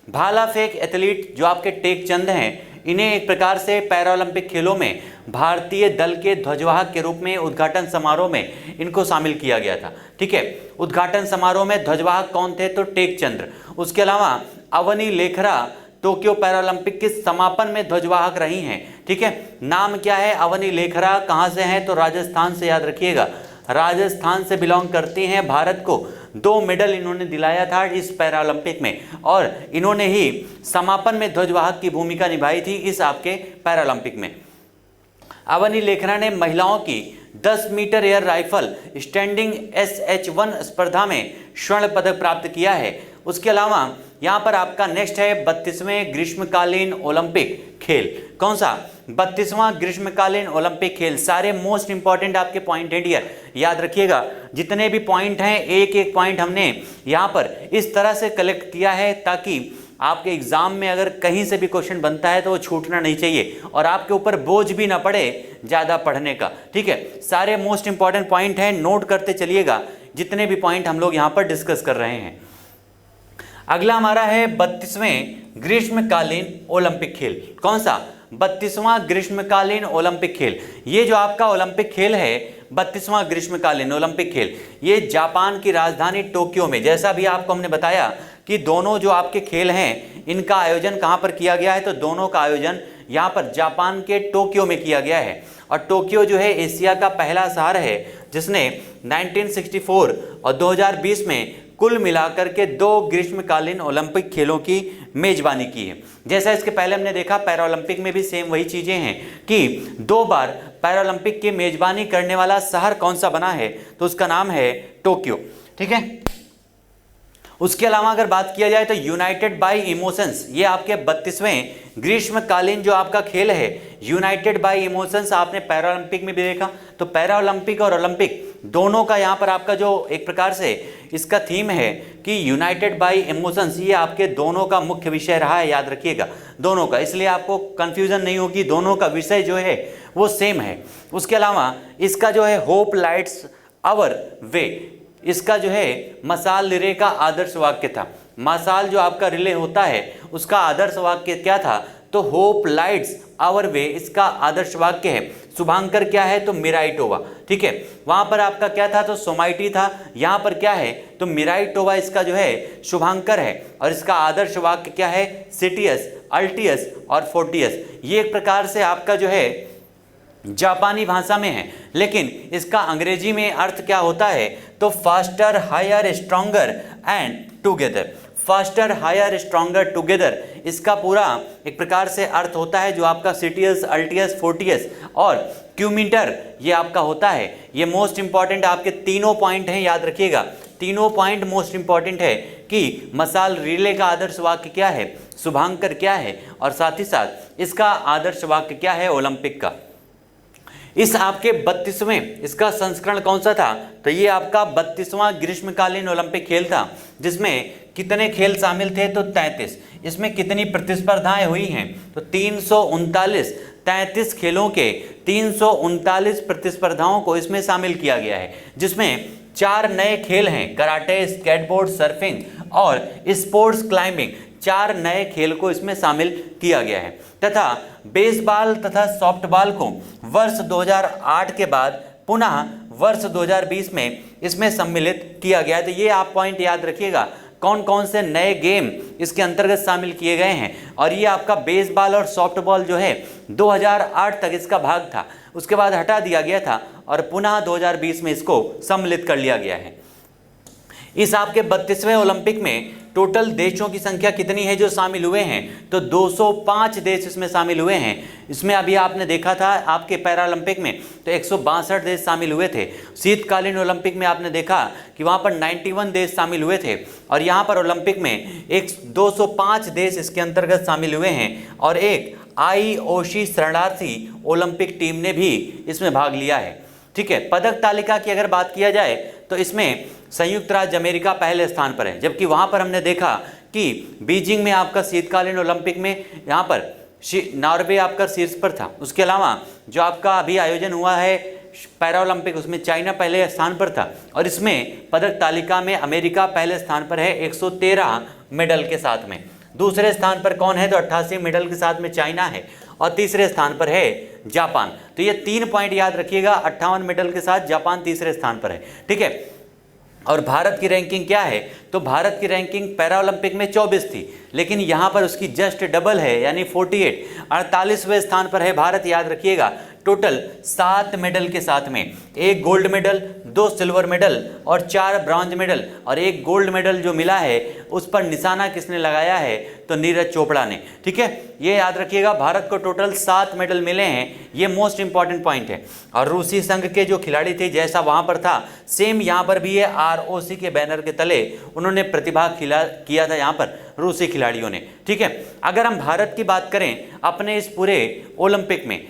भाला फेंक एथलीट जो आपके टेक चंद हैं, इन्हें एक प्रकार से पैरा ओलंपिक खेलों में भारतीय दल के ध्वजवाहक के रूप में उद्घाटन समारोह में इनको शामिल किया गया था। ठीक है, उद्घाटन समारोह में ध्वजवाहक कौन थे? तो टेक चंद्र। उसके अलावा अवनी लेखरा टोक्यो पैरालंपिक के समापन में ध्वजवाहक रही हैं। ठीक है, नाम क्या है? अवनी लेखरा। कहाँ से हैं? तो राजस्थान से, याद रखिएगा, राजस्थान से बिलोंग करती हैं। भारत को 2 मेडल इन्होंने दिलाया था इस पैरालंपिक में और इन्होंने ही समापन में ध्वजवाहक की भूमिका निभाई थी इस आपके पैरालंपिक में। अवनी लेखरा ने महिलाओं की 10 metre air rifle standing SH1 स्पर्धा में स्वर्ण पदक प्राप्त किया है। उसके अलावा यहाँ पर आपका नेक्स्ट है 32वें ग्रीष्मकालीन ओलंपिक खेल। कौन सा? 32वां ग्रीष्मकालीन ओलंपिक खेल। सारे मोस्ट इंपॉर्टेंट आपके पॉइंट है डियर, याद रखिएगा। जितने भी पॉइंट हैं एक एक पॉइंट हमने यहाँ पर इस तरह से कलेक्ट किया है ताकि आपके एग्जाम में अगर कहीं से भी क्वेश्चन बनता है तो वो छूटना नहीं चाहिए और आपके ऊपर बोझ भी ना पड़े ज़्यादा पढ़ने का। ठीक है, सारे मोस्ट इंपॉर्टेंट पॉइंट हैं, नोट करते चलिएगा जितने भी पॉइंट हम लोग यहाँ पर डिस्कस कर रहे हैं। अगला हमारा है 32वें ग्रीष्मकालीन ओलंपिक खेल। कौन सा? 32वां ग्रीष्मकालीन ओलंपिक खेल। ये जो आपका ओलंपिक खेल है 32वां ग्रीष्मकालीन ओलंपिक खेल, ये जापान की राजधानी टोक्यो में, जैसा भी आपको हमने बताया कि दोनों जो आपके खेल हैं इनका आयोजन कहाँ पर किया गया है, तो दोनों का आयोजन यहाँ पर जापान के टोक्यो में किया गया है। और टोक्यो जो है एशिया का पहला शहर है जिसने 1964 और 2020 में कुल मिलाकर के 2 ग्रीष्मकालीन ओलंपिक खेलों की मेजबानी की है। जैसा इसके पहले हमने देखा पैरा ओलंपिक में भी सेम वही चीज़ें हैं कि 2 बार पैरा ओलंपिक की मेजबानी करने वाला शहर कौन सा बना है, तो उसका नाम है टोक्यो। ठीक है, उसके अलावा अगर बात किया जाए तो यूनाइटेड बाय इमोशंस, ये आपके 32वें ग्रीष्मकालीन जो आपका खेल है यूनाइटेड बाय इमोशंस, आपने पैरा ओलंपिक में भी देखा। तो पैरा ओलंपिक और ओलंपिक दोनों का यहाँ पर आपका जो एक प्रकार से इसका थीम है कि यूनाइटेड बाय इमोशंस, ये आपके दोनों का मुख्य विषय रहा है, याद रखिएगा दोनों का, इसलिए आपको कंफ्यूजन नहीं होगी, दोनों का विषय जो है वो सेम है। उसके अलावा इसका जो है होप लाइट्स आवर वे, इसका जो है मसाल रिले का आदर्श वाक्य था। मसाल जो आपका रिले होता है उसका आदर्श वाक्य क्या था, तो होप लाइट्स आवर वे इसका आदर्श वाक्य है। शुभांकर क्या है, तो मिराइटोवा। ठीक है, वहां पर आपका क्या था, तो सोमाइटी था, यहाँ पर क्या है, तो मिराइटोवा इसका जो है शुभांकर है और इसका आदर्श वाक्य क्या है, सिटियस, अल्टियस और फोर्टियस। ये एक प्रकार से आपका जो है जापानी भाषा में है, लेकिन इसका अंग्रेजी में अर्थ क्या होता है, तो faster higher stronger and together. Faster higher stronger together इसका पूरा एक प्रकार से अर्थ होता है, जो आपका सिटियस, अल्टियस, फोर्टियस और क्यूमीटर ये आपका होता है। ये मोस्ट इंपॉर्टेंट आपके तीनों पॉइंट हैं, याद रखिएगा तीनों पॉइंट मोस्ट इंपॉर्टेंट है कि मसाल रिले का आदर्श वाक्य क्या है, शुभांकर क्या है और साथ ही साथ इसका आदर्श वाक्य क्या है ओलंपिक का। इस आपके 32वें इसका संस्करण कौन सा था, तो ये आपका 32वां ग्रीष्मकालीन ओलंपिक खेल था, जिसमें कितने खेल शामिल थे, तो 33। इसमें कितनी प्रतिस्पर्धाएं हुई हैं, तो 339। 33 खेलों के 339 प्रतिस्पर्धाओं को इसमें शामिल किया गया है, जिसमें 4 नए खेल हैं, कराटे, स्केटबोर्ड, सर्फिंग और स्पोर्ट्स क्लाइंबिंग। 4 नए खेल को इसमें शामिल किया गया है तथा बेसबॉल तथा सॉफ्टबॉल को वर्ष 2008 के बाद पुनः वर्ष 2020 में इसमें सम्मिलित किया गया है। तो ये आप पॉइंट याद रखिएगा, कौन कौन से नए गेम इसके अंतर्गत शामिल किए गए हैं। और ये आपका बेसबॉल और सॉफ्टबॉल जो है 2008 तक इसका भाग था, उसके बाद हटा दिया गया था और पुनः 2020 में इसको सम्मिलित कर लिया गया है। इस आपके 32वें ओलंपिक में टोटल देशों की संख्या कितनी है जो शामिल हुए हैं, तो 205 देश इसमें शामिल हुए हैं। इसमें अभी आपने देखा था आपके पैरालंपिक में तो 162 देश शामिल हुए थे। शीतकालीन ओलंपिक में आपने देखा कि वहाँ पर 91 देश शामिल हुए थे, और यहाँ पर ओलंपिक में 205 देश इसके अंतर्गत शामिल हुए हैं, और एक IOC शरणार्थी ओलंपिक टीम ने भी इसमें भाग लिया है। ठीक है, पदक तालिका की अगर बात किया जाए तो इसमें संयुक्त राज्य अमेरिका पहले स्थान पर है, जबकि वहां पर हमने देखा कि बीजिंग में आपका शीतकालीन ओलंपिक में यहाँ पर नॉर्वे आपका शीर्ष पर था। उसके अलावा जो आपका अभी आयोजन हुआ है पैरा ओलंपिक, उसमें चाइना पहले स्थान पर था, और इसमें पदक तालिका में अमेरिका पहले स्थान पर है 113 मेडल के साथ में। दूसरे स्थान पर कौन है, तो 88 मेडल के साथ में चाइना है, और तीसरे स्थान पर है जापान। तो ये 3 पॉइंट याद रखिएगा, 58 मेडल के साथ जापान तीसरे स्थान पर है। ठीक है, और भारत की रैंकिंग क्या है, तो भारत की रैंकिंग पैरा ओलंपिक में 24 थी, लेकिन यहाँ पर उसकी जस्ट डबल है, यानी 48, 48वें स्थान पर है भारत, याद रखिएगा। टोटल 7 मेडल के साथ में 1 गोल्ड मेडल, 2 सिल्वर मेडल और 4 ब्रॉन्ज मेडल, और 1 गोल्ड मेडल जो मिला है उस पर निशाना किसने लगाया है, तो नीरज चोपड़ा ने। ठीक है, ये याद रखिएगा, भारत को टोटल 7 मेडल मिले हैं, ये मोस्ट इंपॉर्टेंट पॉइंट है। और रूसी संघ के जो खिलाड़ी थे जैसा वहाँ पर था सेम यहाँ पर भी है, ROC के बैनर के तले उन्होंने प्रतिभाग किया था यहाँ पर रूसी खिलाड़ियों ने। ठीक है, अगर हम भारत की बात करें अपने इस पूरे ओलंपिक में,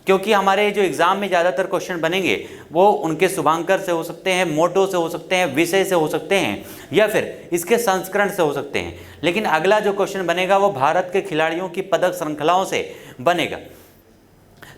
क्योंकि हमारे जो एग्जाम में ज़्यादातर क्वेश्चन बनेंगे वो उनके शुभांकर से हो सकते हैं, मोटो से हो सकते हैं, विषय से हो सकते हैं, या फिर इसके संस्करण से हो सकते हैं, लेकिन अगला जो क्वेश्चन बनेगा वो भारत के खिलाड़ियों की पदक श्रृंखलाओं से बनेगा।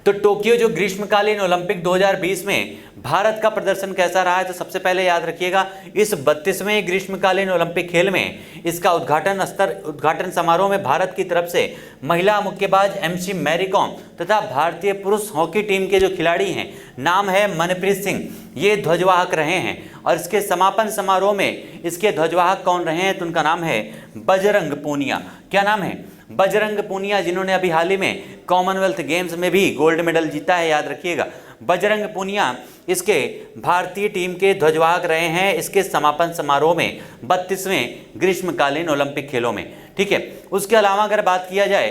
तो टोक्यो जो ग्रीष्मकालीन ओलंपिक 2020 में भारत का प्रदर्शन कैसा रहा है, तो सबसे पहले याद रखिएगा इस 32वें ग्रीष्मकालीन ओलंपिक खेल में इसका उद्घाटन समारोह में भारत की तरफ से महिला मुक्केबाज MC मैरी कॉम तथा भारतीय पुरुष हॉकी टीम के जो खिलाड़ी हैं, नाम है मनप्रीत सिंह, ये ध्वजवाहक रहे हैं। और इसके समापन समारोह में इसके ध्वजवाहक कौन रहे हैं, तो उनका नाम है बजरंग पूनिया। क्या नाम है, बजरंग पूनिया, जिन्होंने अभी हाल ही में कॉमनवेल्थ गेम्स में भी गोल्ड मेडल जीता है, याद रखिएगा। बजरंग पूनिया इसके भारतीय टीम के ध्वजवाहक रहे हैं इसके समापन समारोह में 32वें ग्रीष्मकालीन ओलंपिक खेलों में। ठीक है, उसके अलावा अगर बात किया जाए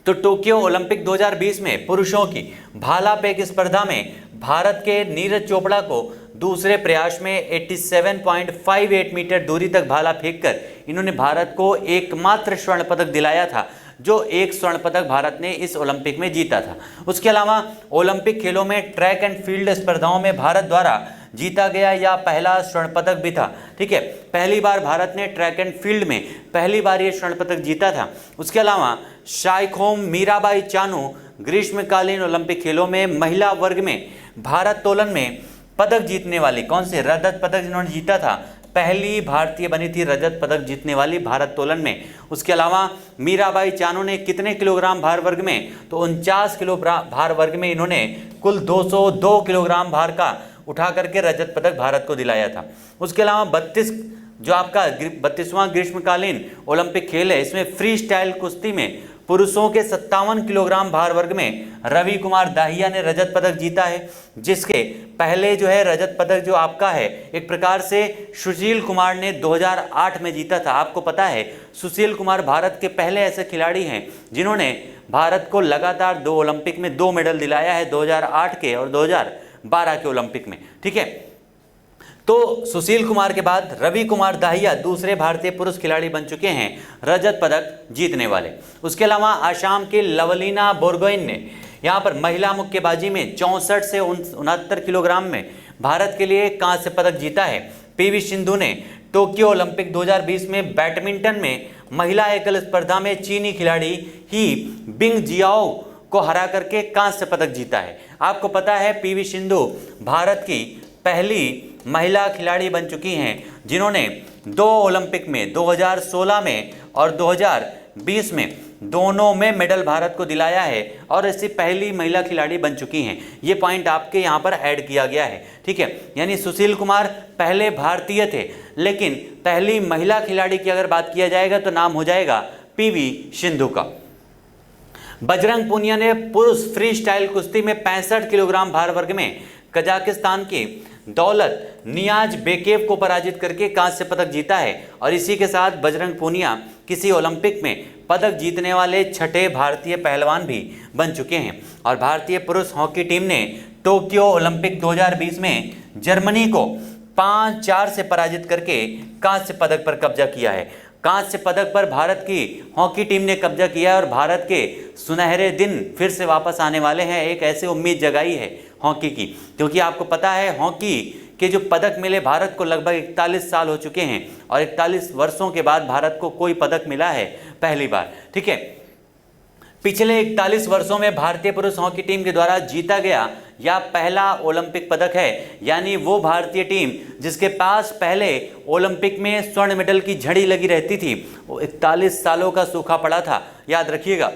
तो टोक्यो ओलंपिक 2020 में पुरुषों की भाला फेंक स्पर्धा में भारत के नीरज चोपड़ा को दूसरे प्रयास में 87.58 मीटर दूरी तक भाला फेंककर इन्होंने भारत को एकमात्र स्वर्ण पदक दिलाया था, जो एक स्वर्ण पदक भारत ने इस ओलंपिक में जीता था। उसके अलावा ओलंपिक खेलों में ट्रैक एंड फील्ड स्पर्धाओं में भारत द्वारा जीता गया या पहला स्वर्ण पदक भी था। ठीक है, पहली बार भारत ने ट्रैक एंड फील्ड में पहली बार ये स्वर्ण पदक जीता था। उसके अलावा शाइखोम मीराबाई चानू ग्रीष्मकालीन ओलंपिक खेलों में महिला वर्ग में भारत्तोलन में पदक जीतने वाली, कौन से, रजत पदक जिन्होंने जीता था, पहली भारतीय बनी थी रजत पदक जीतने वाली भारत्तोलन में। उसके अलावा मीराबाई चानू ने कितने किलोग्राम भार वर्ग में, तो 49 किलो भार वर्ग में इन्होंने कुल 202 किलोग्राम भार का उठा करके रजत पदक भारत को दिलाया था। उसके अलावा 32वां ग्रीष्मकालीन ओलंपिक खेल है, इसमें फ्री स्टाइल कुश्ती में पुरुषों के 57 किलोग्राम भार वर्ग में रवि कुमार दाहिया ने रजत पदक जीता है, जिसके पहले जो है रजत पदक जो आपका है एक प्रकार से सुशील कुमार ने 2008 में जीता था। आपको पता है सुशील कुमार भारत के पहले ऐसे खिलाड़ी हैं जिन्होंने भारत को लगातार 2 ओलंपिक में 2 मेडल दिलाया है, 2008 के और 2012 के ओलंपिक में। ठीक है, तो सुशील कुमार के बाद रवि कुमार दाहिया दूसरे भारतीय पुरुष खिलाड़ी बन चुके हैं रजत पदक जीतने वाले। उसके अलावा आसाम के लवलीना बोरगोइन ने यहाँ पर महिला मुक्केबाजी में 64 से 69 किलोग्राम में भारत के लिए कांस्य पदक जीता है। PV सिंधु ने टोक्यो ओलंपिक 2020 में बैडमिंटन में महिला एकल स्पर्धा में चीनी खिलाड़ी ही बिंग जियाओ को हरा करके कांस्य पदक जीता है। आपको पता है PV सिंधु भारत की पहली महिला खिलाड़ी बन चुकी हैं जिन्होंने 2 ओलंपिक में 2016 में और 2020 में दोनों में मेडल भारत को दिलाया है, और ऐसी पहली महिला खिलाड़ी बन चुकी हैं। ये पॉइंट आपके यहाँ पर ऐड किया गया है। ठीक है, यानी सुशील कुमार पहले भारतीय थे, लेकिन पहली महिला खिलाड़ी की अगर बात किया जाएगा तो नाम हो जाएगा PV सिंधु का। बजरंग पूनिया ने पुरुष फ्री स्टाइल कुश्ती में 65 किलोग्राम भार वर्ग में कजाकिस्तान की दौलत नियाज बेकेव को पराजित करके कांस्य पदक जीता है और इसी के साथ बजरंग पूनिया किसी ओलंपिक में पदक जीतने वाले छठे भारतीय पहलवान भी बन चुके हैं। और भारतीय पुरुष हॉकी टीम ने टोक्यो ओलंपिक 2020 में जर्मनी को 5-4 से पराजित करके कांस्य पदक पर कब्जा किया है। कांस्य पदक पर भारत की हॉकी टीम ने कब्जा किया है और भारत के सुनहरे दिन फिर से वापस आने वाले हैं। एक ऐसी उम्मीद जगाई है हॉकी की, क्योंकि आपको पता है हॉकी के जो पदक मिले भारत को लगभग 41 साल हो चुके हैं और 41 वर्षों के बाद भारत को कोई पदक मिला है पहली बार। ठीक है, पिछले 41 वर्षों में भारतीय पुरुष हॉकी टीम के द्वारा जीता गया यह पहला ओलंपिक पदक है, यानी वो भारतीय टीम जिसके पास पहले ओलंपिक में स्वर्ण मेडल की झड़ी लगी रहती थी वो 41 सालों का सूखा पड़ा था, याद रखिएगा।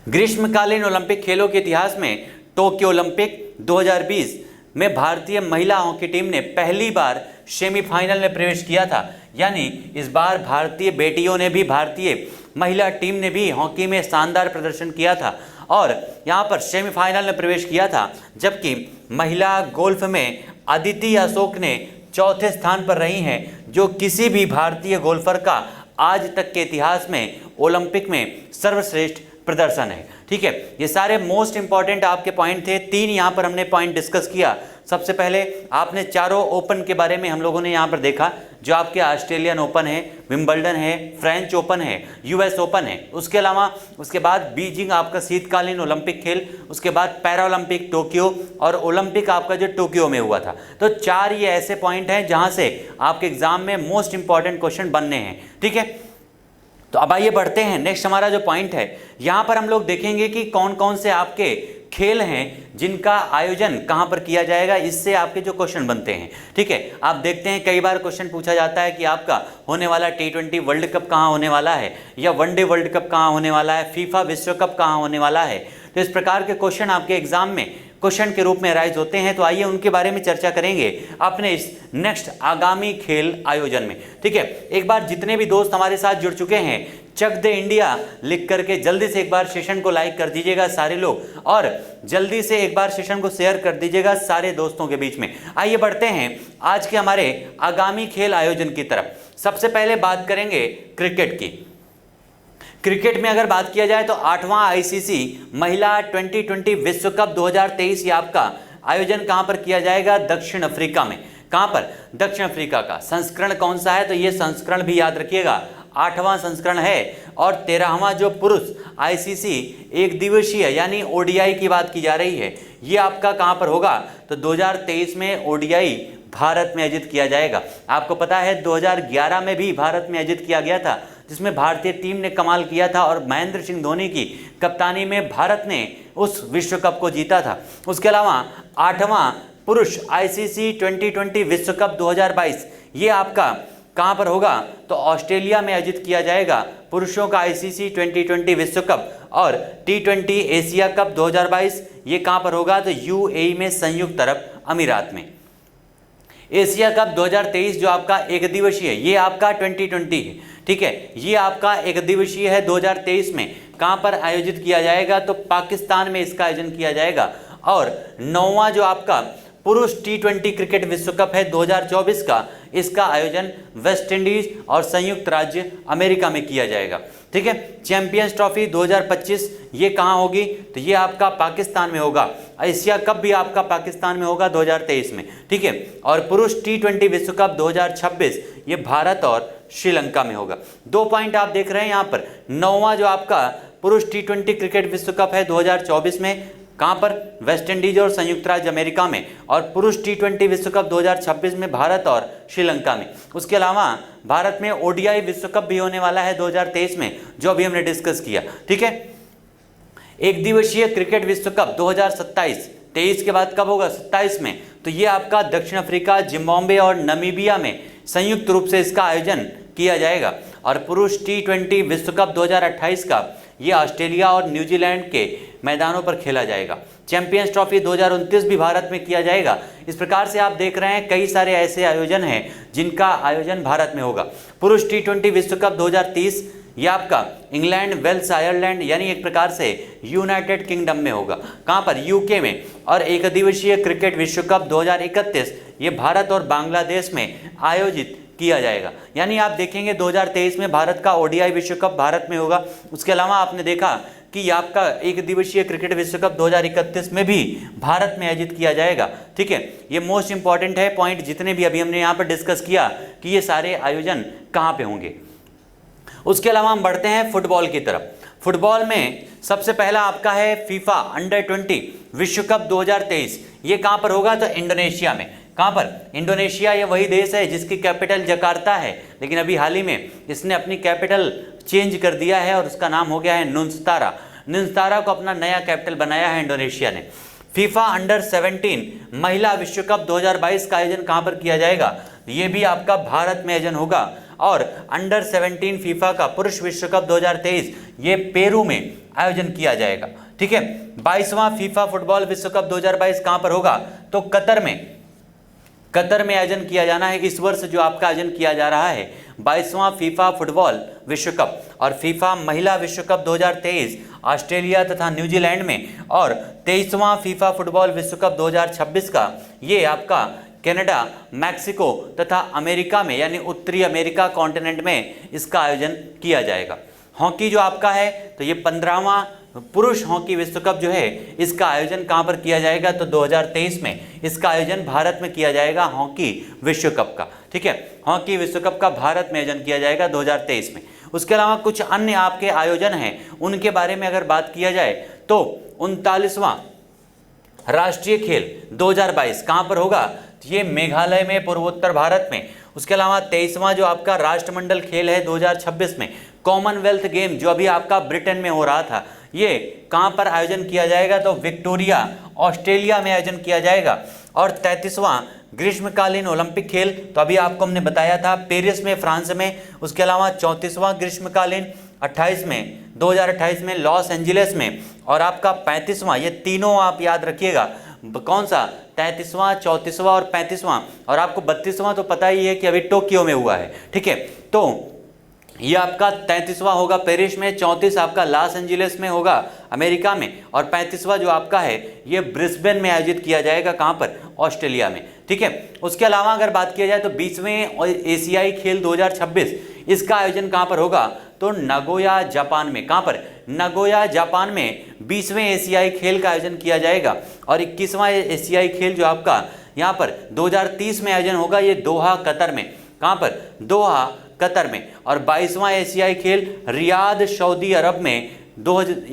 ग्रीष्मकालीन ओलंपिक खेलों के इतिहास में टोक्यो ओलंपिक 2020 में भारतीय महिला हॉकी टीम ने पहली बार सेमीफाइनल में प्रवेश किया था, यानी इस बार भारतीय बेटियों ने भी, भारतीय महिला टीम ने भी हॉकी में शानदार प्रदर्शन किया था और यहां पर सेमीफाइनल में प्रवेश किया था। जबकि महिला गोल्फ में अदिति अशोक ने चौथे स्थान पर रही हैं, जो किसी भी भारतीय गोल्फर का आज तक के इतिहास में ओलंपिक में सर्वश्रेष्ठ प्रदर्शन है। ठीक है, ये सारे मोस्ट इंपॉर्टेंट आपके पॉइंट थे। 3 यहाँ पर हमने पॉइंट डिस्कस किया। सबसे पहले आपने चारों ओपन के बारे में हम लोगों ने यहाँ पर देखा, जो आपके ऑस्ट्रेलियन ओपन है, विंबलडन है, फ्रेंच ओपन है, यूएस ओपन है। उसके अलावा उसके बाद बीजिंग आपका शीतकालीन ओलंपिक खेल, उसके बाद पैरा ओलंपिक टोक्यो और ओलंपिक आपका जो टोक्यो में हुआ था। तो 4 ये ऐसे पॉइंट हैं जहाँ से आपके एग्जाम में मोस्ट इंपॉर्टेंट क्वेश्चन बनने हैं। ठीक है, तो अब आइए बढ़ते हैं। नेक्स्ट हमारा जो पॉइंट है, यहाँ पर हम लोग देखेंगे कि कौन कौन से आपके खेल हैं जिनका आयोजन कहाँ पर किया जाएगा, इससे आपके जो क्वेश्चन बनते हैं। ठीक है, आप देखते हैं कई बार क्वेश्चन पूछा जाता है कि आपका होने वाला T20 वर्ल्ड कप कहाँ होने वाला है, या वनडे वर्ल्ड कप कहाँ होने वाला है, फीफा विश्व कप कहाँ होने वाला है। तो इस प्रकार के क्वेश्चन आपके एग्जाम में क्वेश्चन के रूप में राइज होते हैं। तो आइए उनके बारे में चर्चा करेंगे अपने इस नेक्स्ट आगामी खेल आयोजन में। ठीक है, एक बार जितने भी दोस्त हमारे साथ जुड़ चुके हैं, चक दे इंडिया लिख करके जल्दी से एक बार सेशन को लाइक कर दीजिएगा सारे लोग, और जल्दी से एक बार सेशन को शेयर कर दीजिएगा सारे दोस्तों के बीच में। आइए बढ़ते हैं आज के हमारे आगामी खेल आयोजन की तरफ। सबसे पहले बात करेंगे क्रिकेट की। क्रिकेट में अगर बात किया जाए तो 8वां आईसीसी महिला 2020 विश्व कप 2023 ये आपका आयोजन कहां पर किया जाएगा? दक्षिण अफ्रीका में। कहां पर? दक्षिण अफ्रीका का। संस्करण कौन सा है? तो ये संस्करण भी याद रखिएगा, 8वां संस्करण है। और 13वां जो पुरुष आईसीसी एक दिवसीय यानी ओडीआई की बात की जा रही है, ये आपका कहां पर होगा? तो 2023 में ओडीआई भारत में आयोजित किया जाएगा। आपको पता है 2011 में भी भारत में आयोजित किया गया था, जिसमें भारतीय टीम ने कमाल किया था और महेंद्र सिंह धोनी की कप्तानी में भारत ने उस विश्व कप को जीता था। उसके अलावा 8वां पुरुष आईसीसी 2020 विश्व कप 2022 ये आपका कहां पर होगा? तो ऑस्ट्रेलिया में आयोजित किया जाएगा पुरुषों का आईसीसी 2020 विश्व कप। और T20 एशिया कप 2022 ये कहां पर होगा? तो यूएई में, संयुक्त अरब अमीरात में। एशिया कप 2023 जो आपका एक दिवसीय, ये आपका 2020 है। ठीक है, ये आपका एक दिवसीय है 2023 में। कहां पर आयोजित किया जाएगा? तो पाकिस्तान में इसका आयोजन किया जाएगा। और 9वां जो आपका पुरुष T20 क्रिकेट विश्व कप है 2024 का, इसका आयोजन वेस्ट इंडीज और संयुक्त राज्य अमेरिका में किया जाएगा। ठीक है, चैंपियंस ट्रॉफी 2025 ये कहाँ होगी? तो ये आपका पाकिस्तान में होगा। एशिया कप भी आपका पाकिस्तान में होगा 2023 में। ठीक है, और पुरुष T20 विश्व कप 2026 ये भारत और श्रीलंका में होगा। 2 पॉइंट आप देख रहे हैं यहाँ पर। 9वां जो आपका पुरुष T20 क्रिकेट विश्व कप है 2024 में, कहां पर? वेस्ट इंडीज और संयुक्त राज्य अमेरिका में। और पुरुष T20 विश्व कप 2026 में भारत और श्रीलंका में। उसके अलावा भारत में ओडीआई विश्व कप भी होने वाला है 2023 में, जो अभी हमने डिस्कस किया। ठीक है, एक दिवसीय क्रिकेट विश्व कप 2027, 23 के बाद कब होगा? 27 में। तो ये आपका दक्षिण अफ्रीका, जिम्बाब्वे और नामीबिया में संयुक्त रूप से इसका आयोजन किया जाएगा। और पुरुष T20 विश्व कप 2028 का ये ऑस्ट्रेलिया और न्यूजीलैंड के मैदानों पर खेला जाएगा। चैंपियंस ट्रॉफी 2029 भी भारत में किया जाएगा। इस प्रकार से आप देख रहे हैं कई सारे ऐसे आयोजन हैं जिनका आयोजन भारत में होगा। पुरुष T20 विश्व कप 2030 ये आपका इंग्लैंड, वेल्स, आयरलैंड यानी एक प्रकार से यूनाइटेड किंगडम में होगा। कहाँ पर? यूके में। और एक दिवसीय क्रिकेट विश्व कप 2031 ये भारत और बांग्लादेश में आयोजित किया जाएगा। यानी आप देखेंगे 2023 में भारत का ओडीआई विश्व कप भारत में होगा। उसके अलावा आपने देखा कि आपका एक दिवसीय क्रिकेट विश्व कप 2031 में भी भारत में आयोजित किया जाएगा। ठीक है, ये मोस्ट इंपॉर्टेंट है पॉइंट जितने भी अभी हमने यहाँ पर डिस्कस किया कि ये सारे आयोजन कहाँ पे होंगे। उसके अलावा हम बढ़ते हैं फुटबॉल की तरफ। फुटबॉल में सबसे पहला आपका है फीफा अंडर 20 विश्व कप 2023। ये कहाँ पर होगा? तो इंडोनेशिया में। कहाँ पर? इंडोनेशिया ये वही देश है जिसकी कैपिटल जकार्ता है, लेकिन अभी हाल ही में इसने अपनी कैपिटल चेंज कर दिया है और उसका नाम हो गया है नुस्तारा। नुस्तारा को अपना नया कैपिटल बनाया है इंडोनेशिया ने। फीफा अंडर 17 महिला विश्व कप 2022 का आयोजन कहाँ पर किया जाएगा? ये भी आपका भारत में आयोजन होगा। और अंडर 17 फीफा का पुरुष विश्व कप 2023 ये पेरू में आयोजन किया जाएगा। ठीक है, 22वां फीफा फुटबॉल विश्व कप 2022 कहाँ पर होगा? तो कतर में आयोजन किया जाना है। इस वर्ष जो आपका आयोजन किया जा रहा है 22वां फीफा फुटबॉल विश्व कप और फीफा महिला विश्व कप 2023 ऑस्ट्रेलिया तथा न्यूजीलैंड में, और 23वां फीफा फुटबॉल विश्व कप 2026 का ये आपका कनाडा, मैक्सिको तथा अमेरिका में यानी उत्तरी अमेरिका कॉन्टिनेंट में इसका आयोजन किया जाएगा। हॉकी जो आपका है तो ये 15वां पुरुष हॉकी विश्व कप जो है इसका आयोजन कहाँ पर किया जाएगा? तो 2023 में इसका आयोजन भारत में किया जाएगा हॉकी विश्व कप का। ठीक है, हॉकी विश्व कप का भारत में आयोजन किया जाएगा 2023 में। उसके अलावा कुछ अन्य आपके आयोजन हैं, उनके बारे में अगर बात किया जाए तो 39वां राष्ट्रीय खेल 2022 कहाँ पर होगा? ये मेघालय में, पूर्वोत्तर भारत में। उसके अलावा 23वां जो आपका राष्ट्रमंडल खेल है 2026 में, कॉमनवेल्थ गेम जो अभी आपका ब्रिटेन में हो रहा था, ये कहाँ पर आयोजन किया जाएगा? तो विक्टोरिया, ऑस्ट्रेलिया में आयोजन किया जाएगा। और 33वां ग्रीष्मकालीन ओलंपिक खेल तो अभी आपको हमने बताया था पेरिस में, फ्रांस में। उसके अलावा 34वां ग्रीष्मकालीन 2028 में लॉस एंजिल्स में, और आपका 35वां, ये तीनों आप याद रखिएगा, कौन सा? 33वां, 34वां और 35वां। और आपको 32वां तो पता ही है कि अभी टोक्यो में हुआ है। ठीक है, तो ये आपका 33वां होगा पेरिस में, 34 आपका लॉस एंजिल्स में होगा अमेरिका में, और 35वां जो आपका है ये ब्रिस्बेन में आयोजित किया जाएगा। कहाँ पर? ऑस्ट्रेलिया में। ठीक है, उसके अलावा अगर बात किया जाए तो 20वें एशियाई खेल 2026 इसका आयोजन कहाँ पर होगा? तो नगोया, जापान में। कहाँ पर? नगोया, जापान में 20वें एशियाई खेल का आयोजन किया जाएगा। और 21वां एशियाई खेल जो आपका यहाँ पर 2030 में आयोजन होगा, ये दोहा, कतर में। कहाँ पर? दोहा, कतर में। और 22वां एशियाई खेल रियाद, सऊदी अरब में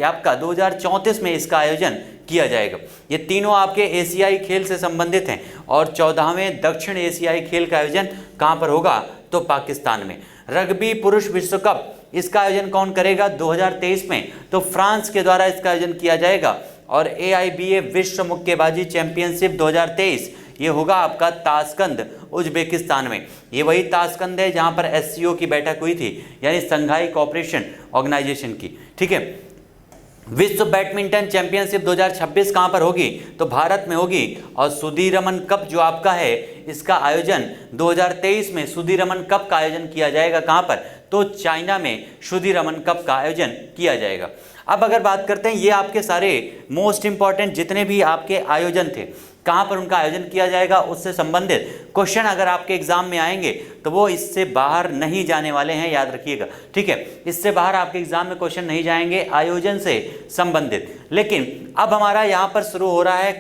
आपका 2034 में इसका आयोजन किया जाएगा। ये तीनों आपके एशियाई खेल से संबंधित हैं। और 14वें दक्षिण एशियाई खेल का आयोजन कहाँ पर होगा? तो पाकिस्तान में। रग्बी पुरुष विश्व कप इसका आयोजन कौन करेगा? 2023 में तो फ्रांस के द्वारा इसका आयोजन किया जाएगा। और AIBA विश्व मुक्केबाजी चैंपियनशिप 2023 ये होगा आपका ताशकंद, उज्बेकिस्तान में। ये वही ताशकंद है जहाँ पर SCO की बैठक हुई थी, यानी संघाई कोऑपरेशन ऑर्गेनाइजेशन की। ठीक है, विश्व बैडमिंटन चैंपियनशिप 2026 कहाँ पर होगी? तो भारत में होगी। और सुधीरमन कप जो आपका है इसका आयोजन 2023 में सुधीरमन कप का आयोजन किया जाएगा। कहाँ पर? तो चाइना में सुधीरमन कप का आयोजन किया जाएगा। अब अगर बात करते हैं ये आपके सारे मोस्ट इंपॉर्टेंट जितने भी आपके आयोजन थे, कहाँ पर उनका आयोजन किया जाएगा उससे संबंधित क्वेश्चन अगर आपके एग्जाम में आएंगे तो वो इससे बाहर नहीं जाने वाले हैं, याद रखिएगा। ठीक है, इससे बाहर आपके एग्जाम में क्वेश्चन नहीं जाएंगे आयोजन से संबंधित। लेकिन अब हमारा यहाँ पर शुरू हो रहा है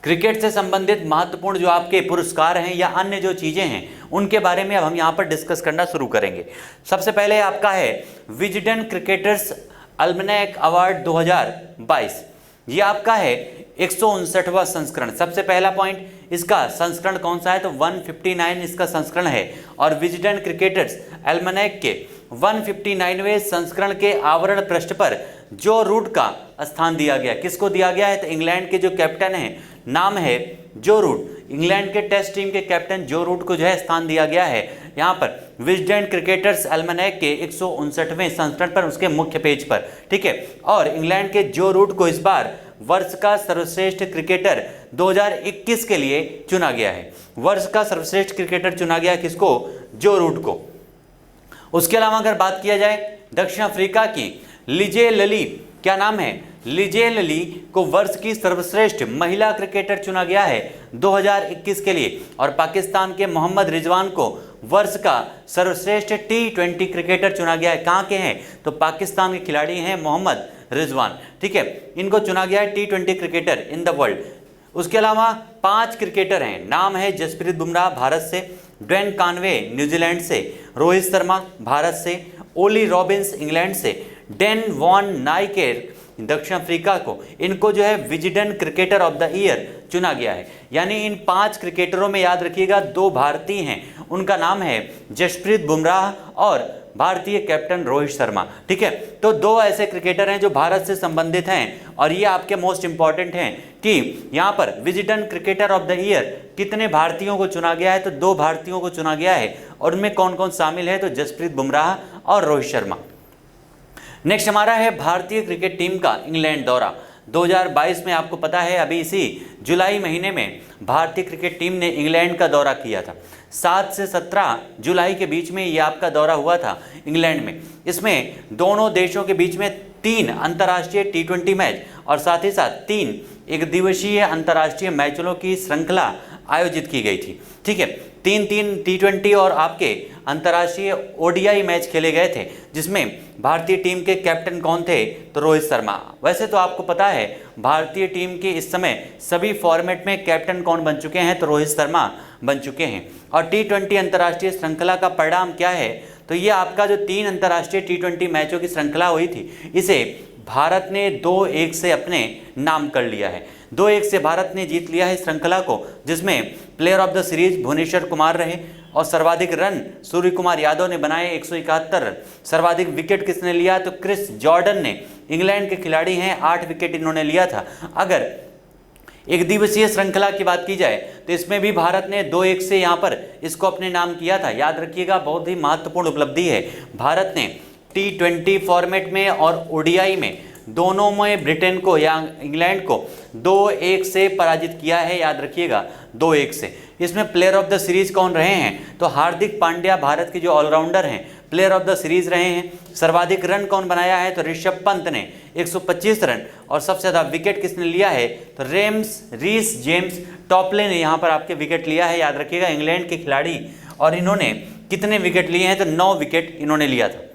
क्रिकेट से संबंधित महत्वपूर्ण जो आपके पुरस्कार हैं या अन्य जो चीज़ें हैं उनके बारे में अब हम यहाँ पर डिस्कस करना शुरू करेंगे। सबसे पहले आपका है विजडन क्रिकेटर्स अल्मनैक अवार्ड 2022। ये आपका है 159वां संस्करण। सबसे पहला पॉइंट, इसका संस्करण कौन सा है? तो 159 इसका संस्करण है। और विजडन क्रिकेटर्स एल्मनैक के 159वें संस्करण के आवरण पृष्ठ पर जो रूट का स्थान दिया गया, किसको दिया गया है? तो इंग्लैंड के जो कैप्टन हैं, नाम है जो रूट। इंग्लैंड के टेस्ट टीम के कैप्टन जो रूट को जो है स्थान दिया गया है यहाँ पर विजडन क्रिकेटर्स एल्मनैक के 159वें संस्करण पर, उसके मुख्य पेज पर। ठीक है, और इंग्लैंड के जो रूट को इस बार वर्ष का सर्वश्रेष्ठ क्रिकेटर 2021 के लिए चुना गया है। वर्ष का सर्वश्रेष्ठ क्रिकेटर चुना गया किसको? जो रूट को। उसके अलावा अगर बात किया जाए दक्षिण अफ्रीका की लिजे लली, क्या नाम है, लिजे लली को वर्ष की सर्वश्रेष्ठ महिला क्रिकेटर चुना गया है 2021 के लिए। और पाकिस्तान के मोहम्मद रिजवान को वर्ष का सर्वश्रेष्ठ T20 क्रिकेटर चुना गया है। कहाँ के हैं, तो पाकिस्तान के खिलाड़ी हैं मोहम्मद रिजवान, ठीक है, इनको चुना गया है T20 cricketer in the world. उसके अलावा 5 क्रिकेटर हैं, नाम है जसप्रीत बुमराह भारत से, ड्वेन कॉनवे न्यूजीलैंड से, रोहित शर्मा भारत से, ओली रॉबिन्स इंग्लैंड से, डेन वॉन नाइकेर दक्षिण अफ्रीका को, इनको जो है Wisden cricketer of the year चुना गया है। यानी इन 5 क्रिकेटरों में याद रखिएगा 2 भारतीय हैं, उनका नाम है जसप्रीत बुमराह और भारतीय कैप्टन रोहित शर्मा, ठीक है। तो 2 ऐसे क्रिकेटर हैं जो भारत से संबंधित हैं और ये आपके मोस्ट इंपॉर्टेंट हैं कि यहाँ पर Wisden cricketer of the year कितने भारतीयों को चुना गया है, तो 2 भारतीयों को चुना गया है और उनमें कौन कौन शामिल है, तो जसप्रीत बुमराह और रोहित शर्मा। नेक्स्ट हमारा है भारतीय क्रिकेट टीम का इंग्लैंड दौरा 2022 में। आपको पता है अभी इसी जुलाई महीने में भारतीय क्रिकेट टीम ने इंग्लैंड का दौरा किया था। 7 से 17 जुलाई के बीच में ये आपका दौरा हुआ था इंग्लैंड में। इसमें दोनों देशों के बीच में 3 अंतर्राष्ट्रीय T20 मैच और साथ ही साथ 3 एकदिवसीय अंतर्राष्ट्रीय मैचों की श्रृंखला आयोजित की गई थी, ठीक है। 3 T20 और आपके अंतर्राष्ट्रीय ODI मैच खेले गए थे, जिसमें भारतीय टीम के कैप्टन कौन थे, तो रोहित शर्मा। वैसे तो आपको पता है भारतीय टीम के इस समय सभी फॉर्मेट में कैप्टन कौन बन चुके हैं, तो रोहित शर्मा बन चुके हैं। और T20 अंतर्राष्ट्रीय श्रृंखला का परिणाम क्या है, तो ये आपका जो 3 अंतर्राष्ट्रीय T20 मैचों की श्रृंखला हुई थी, इसे भारत ने 2-1 से अपने नाम कर लिया है। 2-1 से भारत ने जीत लिया है इस श्रृंखला को, जिसमें player of the series Bhuvneshwar Kumar रहे और सर्वाधिक रन सूर्य कुमार यादव ने बनाए 171 रन। सर्वाधिक विकेट किसने लिया, तो क्रिस जॉर्डन ने, इंग्लैंड के खिलाड़ी हैं, 8 विकेट इन्होंने लिया था। अगर एक दिवसीय श्रृंखला की बात की जाए तो इसमें भी भारत ने 2-1 से यहाँ पर इसको अपने नाम किया था। याद रखिएगा बहुत ही महत्वपूर्ण उपलब्धि है। भारत ने T20 फॉर्मेट में और ODI में दोनों में ब्रिटेन को या इंग्लैंड को 2-1 से पराजित किया है। याद रखिएगा 2-1 से। इसमें प्लेयर ऑफ द सीरीज कौन रहे हैं, तो हार्दिक पांड्या भारत के जो ऑलराउंडर हैं प्लेयर ऑफ द सीरीज रहे हैं। सर्वाधिक रन कौन बनाया है, तो ऋषभ पंत ने 125 रन। और सबसे ज़्यादा विकेट किसने लिया है, तो रीस जेम्स टॉपले ने यहाँ पर आपके विकेट लिया है। याद रखिएगा इंग्लैंड के खिलाड़ी, और इन्होंने कितने विकेट लिए हैं, तो 9 विकेट इन्होंने लिया था।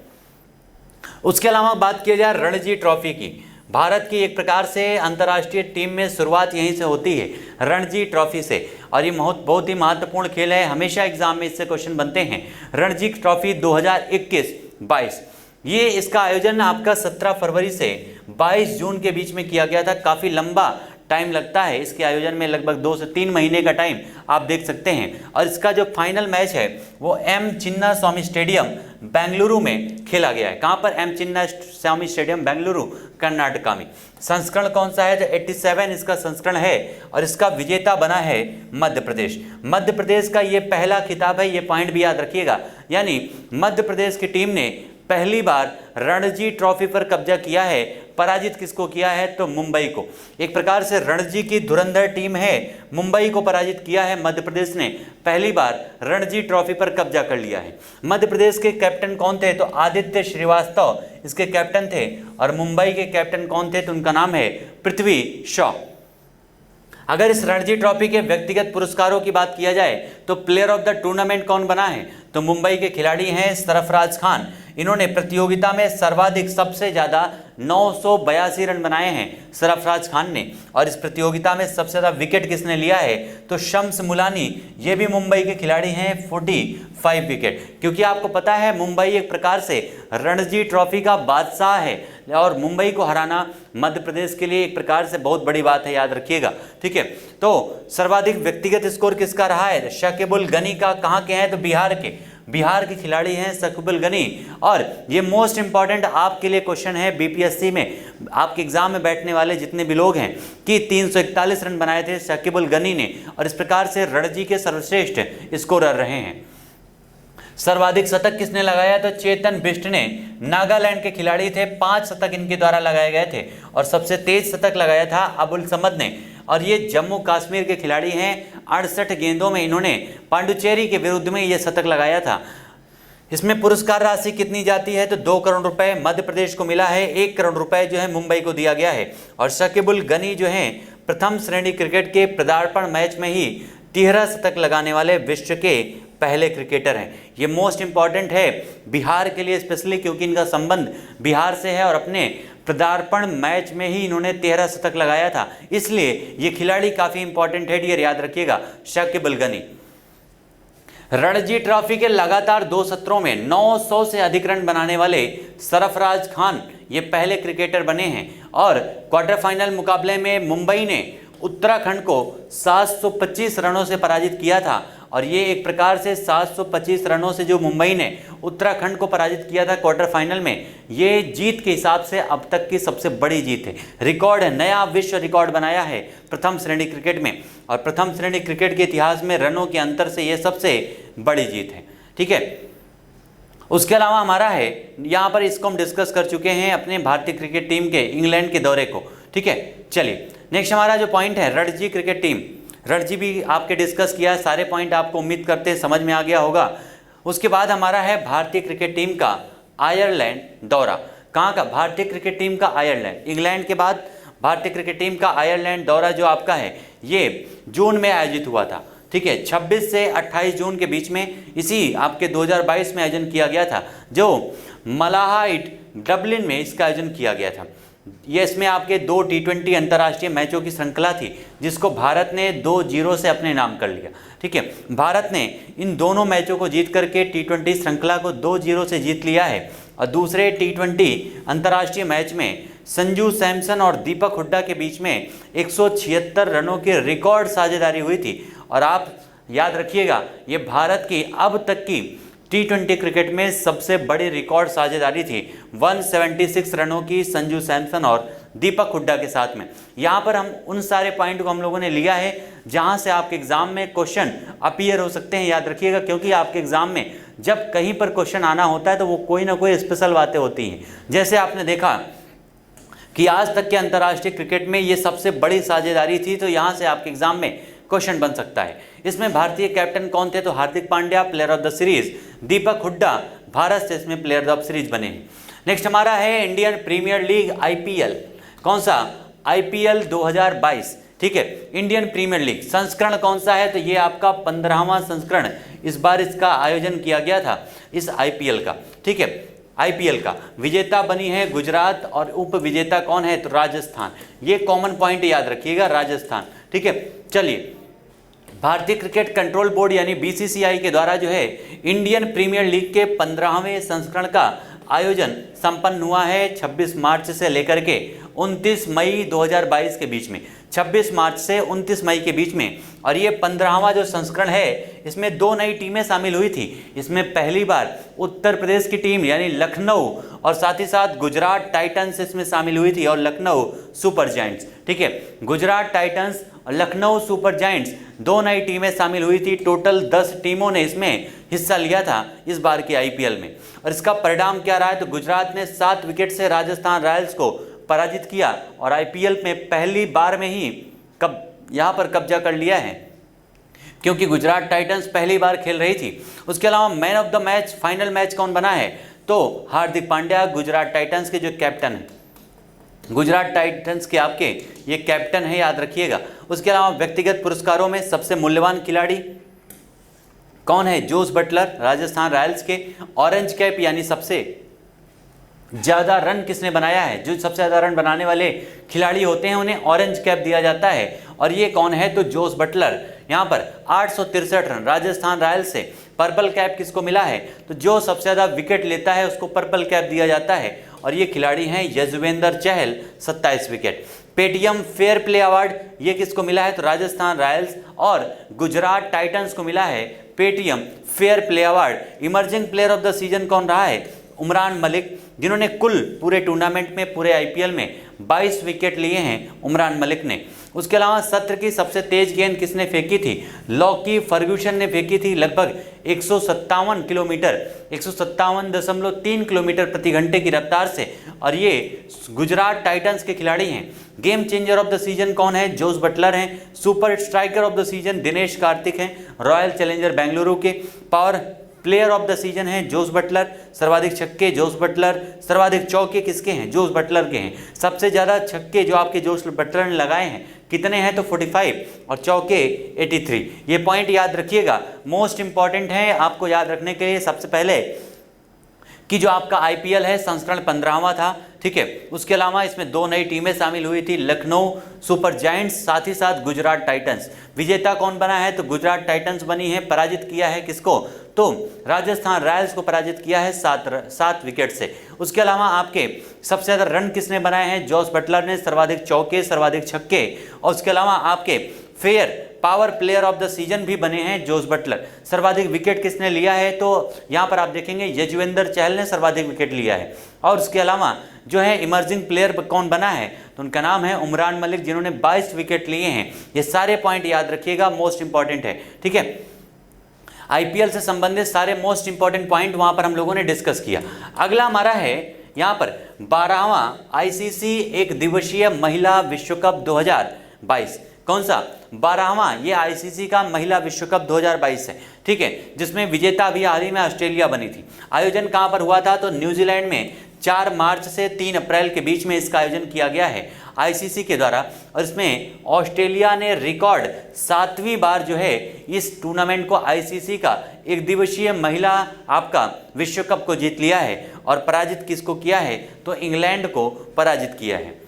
उसके अलावा बात किया जाए रणजी ट्रॉफी की, भारत की एक प्रकार से अंतर्राष्ट्रीय टीम में शुरुआत यहीं से होती है, रणजी ट्रॉफी से। और ये बहुत ही महत्वपूर्ण खेल है, हमेशा एग्जाम में इससे क्वेश्चन बनते हैं। रणजी ट्रॉफी 2021-22, ये इसका आयोजन आपका 17 फरवरी से 22 जून के बीच में किया गया था। काफ़ी लंबा टाइम लगता है इसके आयोजन में, लगभग 2 से 3 महीने का टाइम आप देख सकते हैं। और इसका जो फाइनल मैच है वो M चिन्नास्वामी स्टेडियम बेंगलुरु में खेला गया है। कहाँ पर, M चिन्नास्वामी स्टेडियम बेंगलुरु कर्नाटका में। संस्करण कौन सा है, तो 87 इसका संस्करण है और इसका विजेता बना है मध्य प्रदेश। मध्य प्रदेश का ये पहला खिताब है, ये पॉइंट भी याद रखिएगा। यानी मध्य प्रदेश की टीम ने पहली बार रणजी ट्रॉफी पर कब्जा किया है। पराजित किसको किया है, तो मुंबई को। एक प्रकार से रणजी की धुरंधर टीम है, मुंबई को पराजित किया है मध्य प्रदेश ने। पहली बार रणजी ट्रॉफी पर कब्जा कर लिया है। मध्य प्रदेश के कैप्टन कौन थे, तो आदित्य श्रीवास्तव इसके कैप्टन थे। और मुंबई के कैप्टन कौन थे, तो उनका नाम है पृथ्वी शॉ। अगर इस रणजी ट्रॉफी के व्यक्तिगत पुरस्कारों की बात किया जाए तो प्लेयर ऑफ द टूर्नामेंट कौन बना है, तो मुंबई के खिलाड़ी हैं सरफराज खान। इन्होंने प्रतियोगिता में सर्वाधिक सबसे ज़्यादा 982 रन बनाए हैं सरफराज खान ने। और इस प्रतियोगिता में सबसे ज़्यादा विकेट किसने लिया है, तो शम्स मुलानी, ये भी मुंबई के खिलाड़ी हैं, 45 विकेट। क्योंकि आपको पता है मुंबई एक प्रकार से रणजी ट्रॉफी का बादशाह है और मुंबई को हराना मध्य प्रदेश के लिए एक प्रकार से बहुत बड़ी बात है, याद रखिएगा, ठीक है। तो सर्वाधिक व्यक्तिगत स्कोर किसका रहा है, शकीबुल गनी का। कहाँ के हैं, तो बिहार के खिलाड़ी हैं शकीबुल गनी। और ये मोस्ट इंपॉर्टेंट आपके लिए क्वेश्चन है बीपीएससी में, आपके एग्जाम में बैठने वाले जितने भी लोग हैं, कि 341 रन बनाए थे शकीबुल गनी ने और इस प्रकार से रणजी के सर्वश्रेष्ठ स्कोरर रहे हैं। सर्वाधिक शतक किसने लगाया, तो चेतन बिष्ट ने, नागालैंड के खिलाड़ी थे, 5 शतक इनके द्वारा लगाए गए थे। और सबसे तेज शतक लगाया था अबुल समद ने। और ये जम्मू कश्मीर के खिलाड़ी हैं, 68 गेंदों में इन्होंने पांडुचेरी के विरुद्ध में ये शतक लगाया था। इसमें पुरस्कार राशि कितनी जाती है तो 2 करोड़ रुपए मध्य प्रदेश को मिला है, 1 करोड़ रुपए जो है मुंबई को दिया गया है। और शकीबुल गनी जो है प्रथम श्रेणी क्रिकेट के पदार्पण मैच में ही 13 शतक लगाने वाले विश्व के पहले क्रिकेटर हैं। ये मोस्ट इंपॉर्टेंट है बिहार के लिए स्पेशली, क्योंकि इनका संबंध बिहार से है और अपने पदार्पण मैच में ही इन्होंने 13 शतक लगाया था, इसलिए ये खिलाड़ी काफ़ी इंपॉर्टेंट है, डियर याद रखिएगा, शकीबुल गनी। रणजी ट्रॉफी के लगातार 2 सत्रों में 900 से अधिक रन बनाने वाले सरफराज खान ये पहले क्रिकेटर बने हैं। और क्वार्टर फाइनल मुकाबले में मुंबई ने उत्तराखंड को 725 रनों से पराजित किया था। और ये एक प्रकार से 725 रनों से जो मुंबई ने उत्तराखंड को पराजित किया था क्वार्टर फाइनल में, ये जीत के हिसाब से अब तक की सबसे बड़ी जीत है, रिकॉर्ड है, नया विश्व रिकॉर्ड बनाया है प्रथम श्रेणी क्रिकेट में। और प्रथम श्रेणी क्रिकेट के इतिहास में रनों के अंतर से ये सबसे बड़ी जीत है, ठीक है। उसके अलावा हमारा है यहाँ पर, इसको हम डिस्कस कर चुके हैं अपने भारतीय क्रिकेट टीम के इंग्लैंड के दौरे को, ठीक है। चलिए नेक्स्ट हमारा जो पॉइंट है रणजी क्रिकेट टीम, रणजी भी आपके डिस्कस किया, सारे पॉइंट आपको उम्मीद करते हैं समझ में आ गया होगा। उसके बाद हमारा है भारतीय क्रिकेट टीम का आयरलैंड दौरा। कहाँ का? भारतीय क्रिकेट टीम का आयरलैंड, इंग्लैंड के बाद भारतीय क्रिकेट टीम का आयरलैंड दौरा जो आपका है ये जून में आयोजित हुआ था, ठीक है। 26 से 28 जून के बीच में इसी आपके 2022 में आयोजन किया गया था, जो मलाहाइट डबलिन में इसका आयोजन किया गया था। ये इसमें आपके 2 T20 अंतर्राष्ट्रीय मैचों की श्रृंखला थी, जिसको भारत ने 2-0 से अपने नाम कर लिया, ठीक है। भारत ने इन दोनों मैचों को जीत करके T20 श्रृंखला को 2-0 से जीत लिया है। और दूसरे T20 अंतर्राष्ट्रीय मैच में संजू सैमसन और दीपक हुड्डा के बीच में 176 रनों की रिकॉर्ड साझेदारी हुई थी। और आप याद रखिएगा, ये भारत की अब तक की T20 क्रिकेट में सबसे बड़ी रिकॉर्ड साझेदारी थी, 176 रनों की संजू सैमसन और दीपक हुड्डा के साथ में। यहाँ पर हम उन सारे पॉइंट को हम लोगों ने लिया है जहाँ से आपके एग्जाम में क्वेश्चन अपीयर हो सकते हैं, याद रखिएगा, क्योंकि आपके एग्जाम में जब कहीं पर क्वेश्चन आना होता है तो वो कोई ना कोई स्पेशल बातें होती हैं। जैसे आपने देखा कि आज तक के अंतर्राष्ट्रीय क्रिकेट में ये सबसे बड़ी साझेदारी थी, तो यहाँ से आपके एग्जाम में क्वेश्चन बन सकता है। इसमें भारतीय कैप्टन कौन थे? तो Hardik Pandya player of the series, Deepak Hooda Bharat से इसमें प्लेयर ऑफ सीरीज बने हैं। नेक्स्ट हमारा है इंडियन प्रीमियर लीग IPL, कौन सा? IPL 2022, ठीक है। इंडियन प्रीमियर लीग संस्करण कौन सा है? तो ये आपका 15वां संस्करण इस बार इसका आयोजन किया गया था इस IPL का, ठीक है। IPL का विजेता बनी है गुजरात और उप विजेता कौन है? तो राजस्थान। ये कॉमन पॉइंट याद रखिएगा, राजस्थान, ठीक है। चलिए, भारतीय क्रिकेट कंट्रोल बोर्ड यानी BCCI के द्वारा जो है इंडियन प्रीमियर लीग के 15वें संस्करण का आयोजन संपन्न हुआ है 26 मार्च से लेकर के 29 मई 2022 के बीच में, 26 मार्च से 29 मई के बीच में। और ये 15वां जो संस्करण है, इसमें 2 नई टीमें शामिल हुई थी। इसमें पहली बार उत्तर प्रदेश की टीम यानी लखनऊ और साथ ही साथ गुजरात टाइटंस इसमें शामिल हुई थी और लखनऊ सुपर जायंट्स, ठीक है। गुजरात टाइटंस और लखनऊ सुपर जायंट्स 2 नई टीमें शामिल हुई थी। टोटल 10 टीमों ने इसमें हिस्सा लिया था इस बार के IPL में। और इसका परिणाम क्या रहा है? तो गुजरात ने 7 विकेट से राजस्थान रॉयल्स को पराजित किया और IPL में पहली बार में ही यहाँ पर कब्जा कर लिया है, क्योंकि गुजरात टाइटंस पहली बार खेल रही थी। उसके अलावा man of the match final match कौन बना है? तो हार्दिक पांड्या गुजरात टाइटंस के जो कैप्टन है, गुजरात टाइटंस के आपके ये कैप्टन है, याद रखिएगा। उसके अलावा व्यक्तिगत पुरस्कारों में सबसे मूल्यवान खिलाड़ी कौन है? जोस बटलर राजस्थान रॉयल्स के। ऑरेंज कैप यानी सबसे ज़्यादा रन किसने बनाया है? जो सबसे ज़्यादा रन बनाने वाले खिलाड़ी होते हैं उन्हें ऑरेंज कैप दिया जाता है, और ये कौन है? तो जोस बटलर। यहाँ पर 863 रन राजस्थान रॉयल्स से। पर्पल कैप किसको मिला है? तो जो सबसे ज़्यादा विकेट लेता है उसको पर्पल कैप दिया जाता है, और ये खिलाड़ी हैं Yuzvendra Chahal, 27 wicket. Paytm fair play award ये किसको मिला है? तो राजस्थान रॉयल्स और गुजरात टाइटंस को मिला है Paytm fair play award. Emerging player of the season कौन रहा है? उमरान मलिक, जिन्होंने कुल पूरे टूर्नामेंट में पूरे IPL में 22 विकेट लिए हैं उमरान मलिक ने। उसके अलावा सत्र की सबसे तेज गेंद किसने फेंकी थी? लॉकी फर्ग्यूसन ने फेंकी थी, लगभग 157 किलोमीटर, 157.3 किलोमीटर प्रति घंटे की रफ्तार से, और ये गुजरात टाइटंस के खिलाड़ी हैं। Game changer of the season कौन है? जोस बटलर हैं। Super striker of the season Dinesh Karthik हैं, रॉयल चैलेंजर बेंगलुरु के। Power player of the season है जोस बटलर, सर्वाधिक छक्के जोस बटलर, सर्वाधिक चौके किसके हैं, जोस बटलर के हैं। सबसे ज़्यादा छक्के जो आपके जोस बटलर ने लगाए हैं कितने हैं, तो 45 और चौके 83। ये पॉइंट याद रखिएगा, मोस्ट इंपॉर्टेंट है आपको याद रखने के लिए। सबसे पहले कि जो आपका आईपीएल है संस्करण 15वां था, ठीक है। उसके अलावा इसमें 2 नई टीमें शामिल हुई थी, लखनऊ सुपर जायंट्स, साथ ही साथ गुजरात टाइटंस। विजेता कौन बना है, तो गुजरात टाइटंस बनी है। पराजित किया है किसको, तो राजस्थान रॉयल्स को पराजित किया है 7 विकेट से। उसके अलावा आपके सबसे ज़्यादा रन किसने बनाए हैं, जोस बटलर ने, सर्वाधिक चौके, सर्वाधिक छक्के, और उसके अलावा आपके fair power player of the season भी बने हैं जोस बटलर। सर्वाधिक विकेट किसने लिया है, तो यहाँ पर आप देखेंगे यजुवेंद्र चहल ने सर्वाधिक विकेट लिया है। और उसके अलावा जो है इमर्जिंग प्लेयर कौन बना है, तो उनका नाम है उमरान मलिक, जिन्होंने 22 विकेट लिए हैं। ये सारे पॉइंट याद रखिएगा, मोस्ट इंपॉर्टेंट है, ठीक है। आईपीएल से संबंधित सारे मोस्ट इंपॉर्टेंट पॉइंट वहां पर हम लोगों ने डिस्कस किया। अगला हमारा है यहाँ पर 12वां आईसीसी एक दिवसीय महिला विश्व कप 2022। कौन सा, 12वां ये आईसीसी का महिला विश्व कप 2022 है, ठीक है, जिसमें विजेता अभी हाल ही में ऑस्ट्रेलिया बनी थी। आयोजन कहाँ पर हुआ था, तो न्यूजीलैंड में 4 मार्च से 3 अप्रैल के बीच में इसका आयोजन किया गया है आईसीसी के द्वारा। और इसमें ऑस्ट्रेलिया ने रिकॉर्ड 7वीं बार जो है इस टूर्नामेंट को आईसीसी का एक दिवसीय महिला आपका विश्व कप को जीत लिया है। और पराजित किसको किया है, तो इंग्लैंड को पराजित किया है।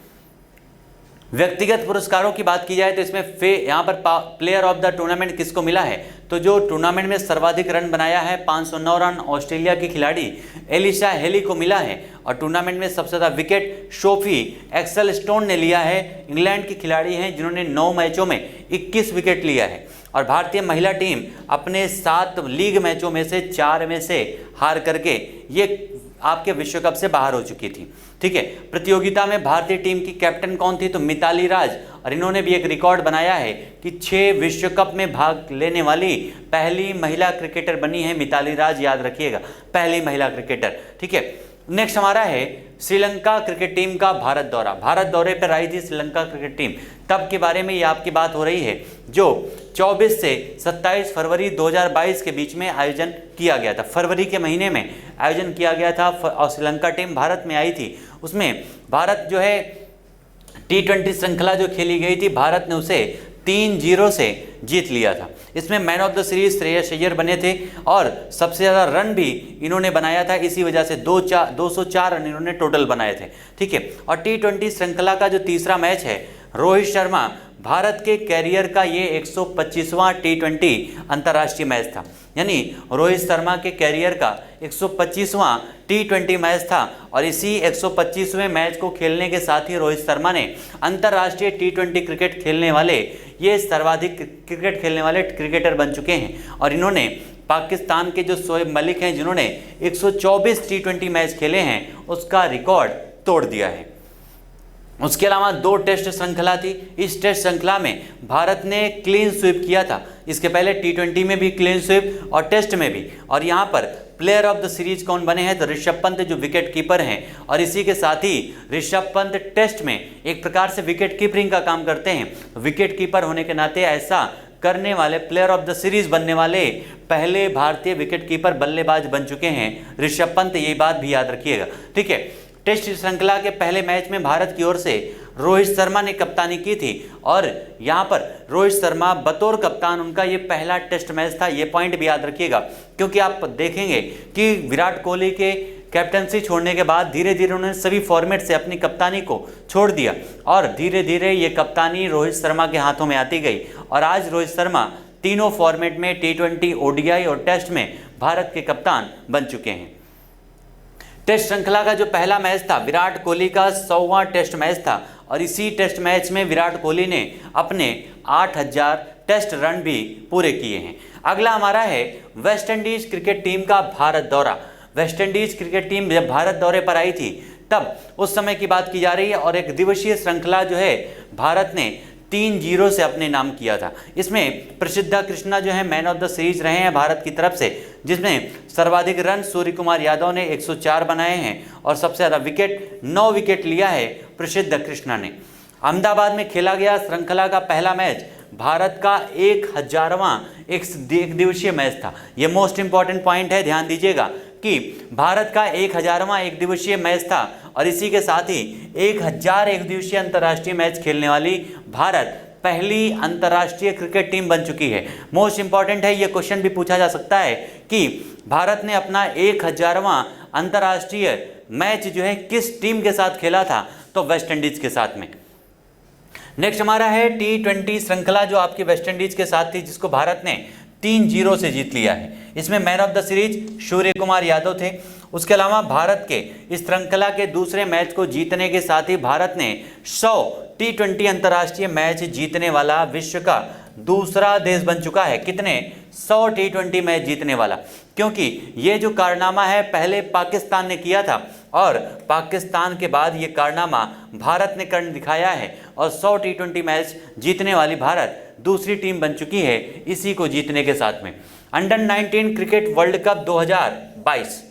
व्यक्तिगत पुरस्कारों की बात की जाए तो इसमें यहाँ पर प्लेयर ऑफ द टूर्नामेंट किसको मिला है, तो जो टूर्नामेंट में सर्वाधिक रन बनाया है 509 रन ऑस्ट्रेलिया की खिलाड़ी एलिशा हेली को मिला है। और टूर्नामेंट में सबसे ज़्यादा विकेट सोफी एक्सेलस्टोन ने लिया है, इंग्लैंड की खिलाड़ी हैं जिन्होंने 9 मैचों में 21 विकेट लिया है। और भारतीय महिला टीम अपने 7 लीग मैचों में से 4 में से हार करके ये आपके विश्व कप से बाहर हो चुकी थी, ठीक है। प्रतियोगिता में भारतीय टीम की कैप्टन कौन थी, तो मिताली राज। और इन्होंने भी एक रिकॉर्ड बनाया है कि 6 विश्व कप में भाग लेने वाली पहली महिला क्रिकेटर बनी है मिताली राज, याद रखिएगा, पहली महिला क्रिकेटर, ठीक है। नेक्स्ट हमारा है श्रीलंका क्रिकेट टीम का भारत दौरा। भारत दौरे पर आई थी श्रीलंका क्रिकेट टीम, तब के बारे में ये आपकी बात हो रही है जो 24 से 27 फरवरी 2022 के बीच में आयोजन किया गया था। फरवरी के महीने में आयोजन किया गया था और श्रीलंका टीम भारत में आई थी। उसमें भारत जो है T20 श्रृंखला जो खेली गई थी, भारत ने उसे 3-0 से जीत लिया था। इसमें man of the series Shreyas Iyer बने थे और सबसे ज़्यादा रन भी इन्होंने बनाया था, इसी वजह से 204 रन इन्होंने टोटल बनाए थे, ठीक है। और T20 श्रृंखला का जो तीसरा मैच है, रोहित शर्मा भारत के कैरियर का ये 125वां T20 अंतर्राष्ट्रीय मैच था, यानी रोहित शर्मा के कैरियर का 125वां T20 मैच था। और इसी 125वें मैच को खेलने के साथ ही रोहित शर्मा ने अंतर्राष्ट्रीय T20 क्रिकेट खेलने वाले ये सर्वाधिक क्रिकेट खेलने वाले क्रिकेटर बन चुके हैं। और इन्होंने पाकिस्तान के जो शोएब मलिक हैं जिन्होंने 124 T20 मैच खेले हैं, उसका रिकॉर्ड तोड़ दिया है। उसके अलावा 2 टेस्ट श्रृंखला थी। इस टेस्ट श्रृंखला में भारत ने क्लीन स्वीप किया था, इसके पहले T20 में भी क्लीन स्वीप और टेस्ट में भी। और यहाँ पर प्लेयर ऑफ द सीरीज कौन बने हैं, तो ऋषभ पंत जो विकेट कीपर हैं। और इसी के साथ ही ऋषभ पंत टेस्ट में एक प्रकार से विकेट कीपिंग का काम करते हैं, विकेट कीपर होने के नाते ऐसा करने वाले प्लेयर ऑफ द सीरीज बनने वाले पहले भारतीय विकेट कीपर बल्लेबाज बन चुके हैं ऋषभ पंत, ये बात भी याद रखिएगा, ठीक है। टेस्ट श्रृंखला के पहले मैच में भारत की ओर से रोहित शर्मा ने कप्तानी की थी और यहाँ पर रोहित शर्मा बतौर कप्तान उनका ये पहला टेस्ट मैच था, ये पॉइंट भी याद रखिएगा। क्योंकि आप देखेंगे कि विराट कोहली के कैप्टनसी छोड़ने के बाद धीरे धीरे उन्होंने सभी फॉर्मेट से अपनी कप्तानी को छोड़ दिया और धीरे धीरे ये कप्तानी रोहित शर्मा के हाथों में आती गई। और आज रोहित शर्मा तीनों फॉर्मेट में T20, ODI और टेस्ट में भारत के कप्तान बन चुके हैं। टेस्ट श्रृंखला का जो पहला मैच था विराट कोहली का 100वां टेस्ट मैच था और इसी टेस्ट मैच में विराट कोहली ने अपने 8000 टेस्ट रन भी पूरे किए हैं। अगला हमारा है वेस्ट इंडीज क्रिकेट टीम का भारत दौरा। वेस्ट इंडीज क्रिकेट टीम जब भारत दौरे पर आई थी तब उस समय की बात की जा रही है और एक दिवसीय श्रृंखला जो है भारत ने 3-0 से अपने नाम किया था। इसमें प्रसिद्धा कृष्णा जो है मैन ऑफ द सीरीज रहे हैं भारत की तरफ से, जिसमें सर्वाधिक रन सूर्य कुमार यादव ने 104 बनाए हैं और सबसे ज़्यादा विकेट 9 विकेट लिया है प्रसिद्ध कृष्णा ने। अहमदाबाद में खेला गया श्रृंखला का पहला मैच भारत का 1000वां एक दिवसीय मैच था। ये मोस्ट इंपॉर्टेंट पॉइंट है, ध्यान दीजिएगा कि भारत का 1000वां एक दिवसीय मैच था और इसी के साथ ही 1000 एक दिवसीय अंतर्राष्ट्रीय मैच खेलने वाली भारत पहली अंतर्राष्ट्रीय क्रिकेट टीम बन चुकी है। मोस्ट इंपॉर्टेंट है, ये क्वेश्चन भी पूछा जा सकता है कि भारत ने अपना 1000वां अंतर्राष्ट्रीय मैच जो है किस टीम के साथ खेला था, तो वेस्ट इंडीज के साथ में। नेक्स्ट हमारा है T20 श्रृंखला जो आपकी वेस्ट इंडीज के साथ थी, जिसको भारत ने 3-0 से जीत लिया है। इसमें man of the series Surya Kumar Yadav थे। उसके अलावा भारत के इस श्रृंखला के दूसरे मैच को जीतने के साथ ही भारत ने 100 T20 अंतर्राष्ट्रीय मैच जीतने वाला विश्व का दूसरा देश बन चुका है। कितने? 100 T20 मैच जीतने वाला, क्योंकि ये जो कारनामा है पहले पाकिस्तान ने किया था और पाकिस्तान के बाद ये कारनामा भारत ने कर दिखाया है और 100 T20 मैच जीतने वाली भारत दूसरी टीम बन चुकी है इसी को जीतने के साथ में। Under 19 cricket world cup 2022।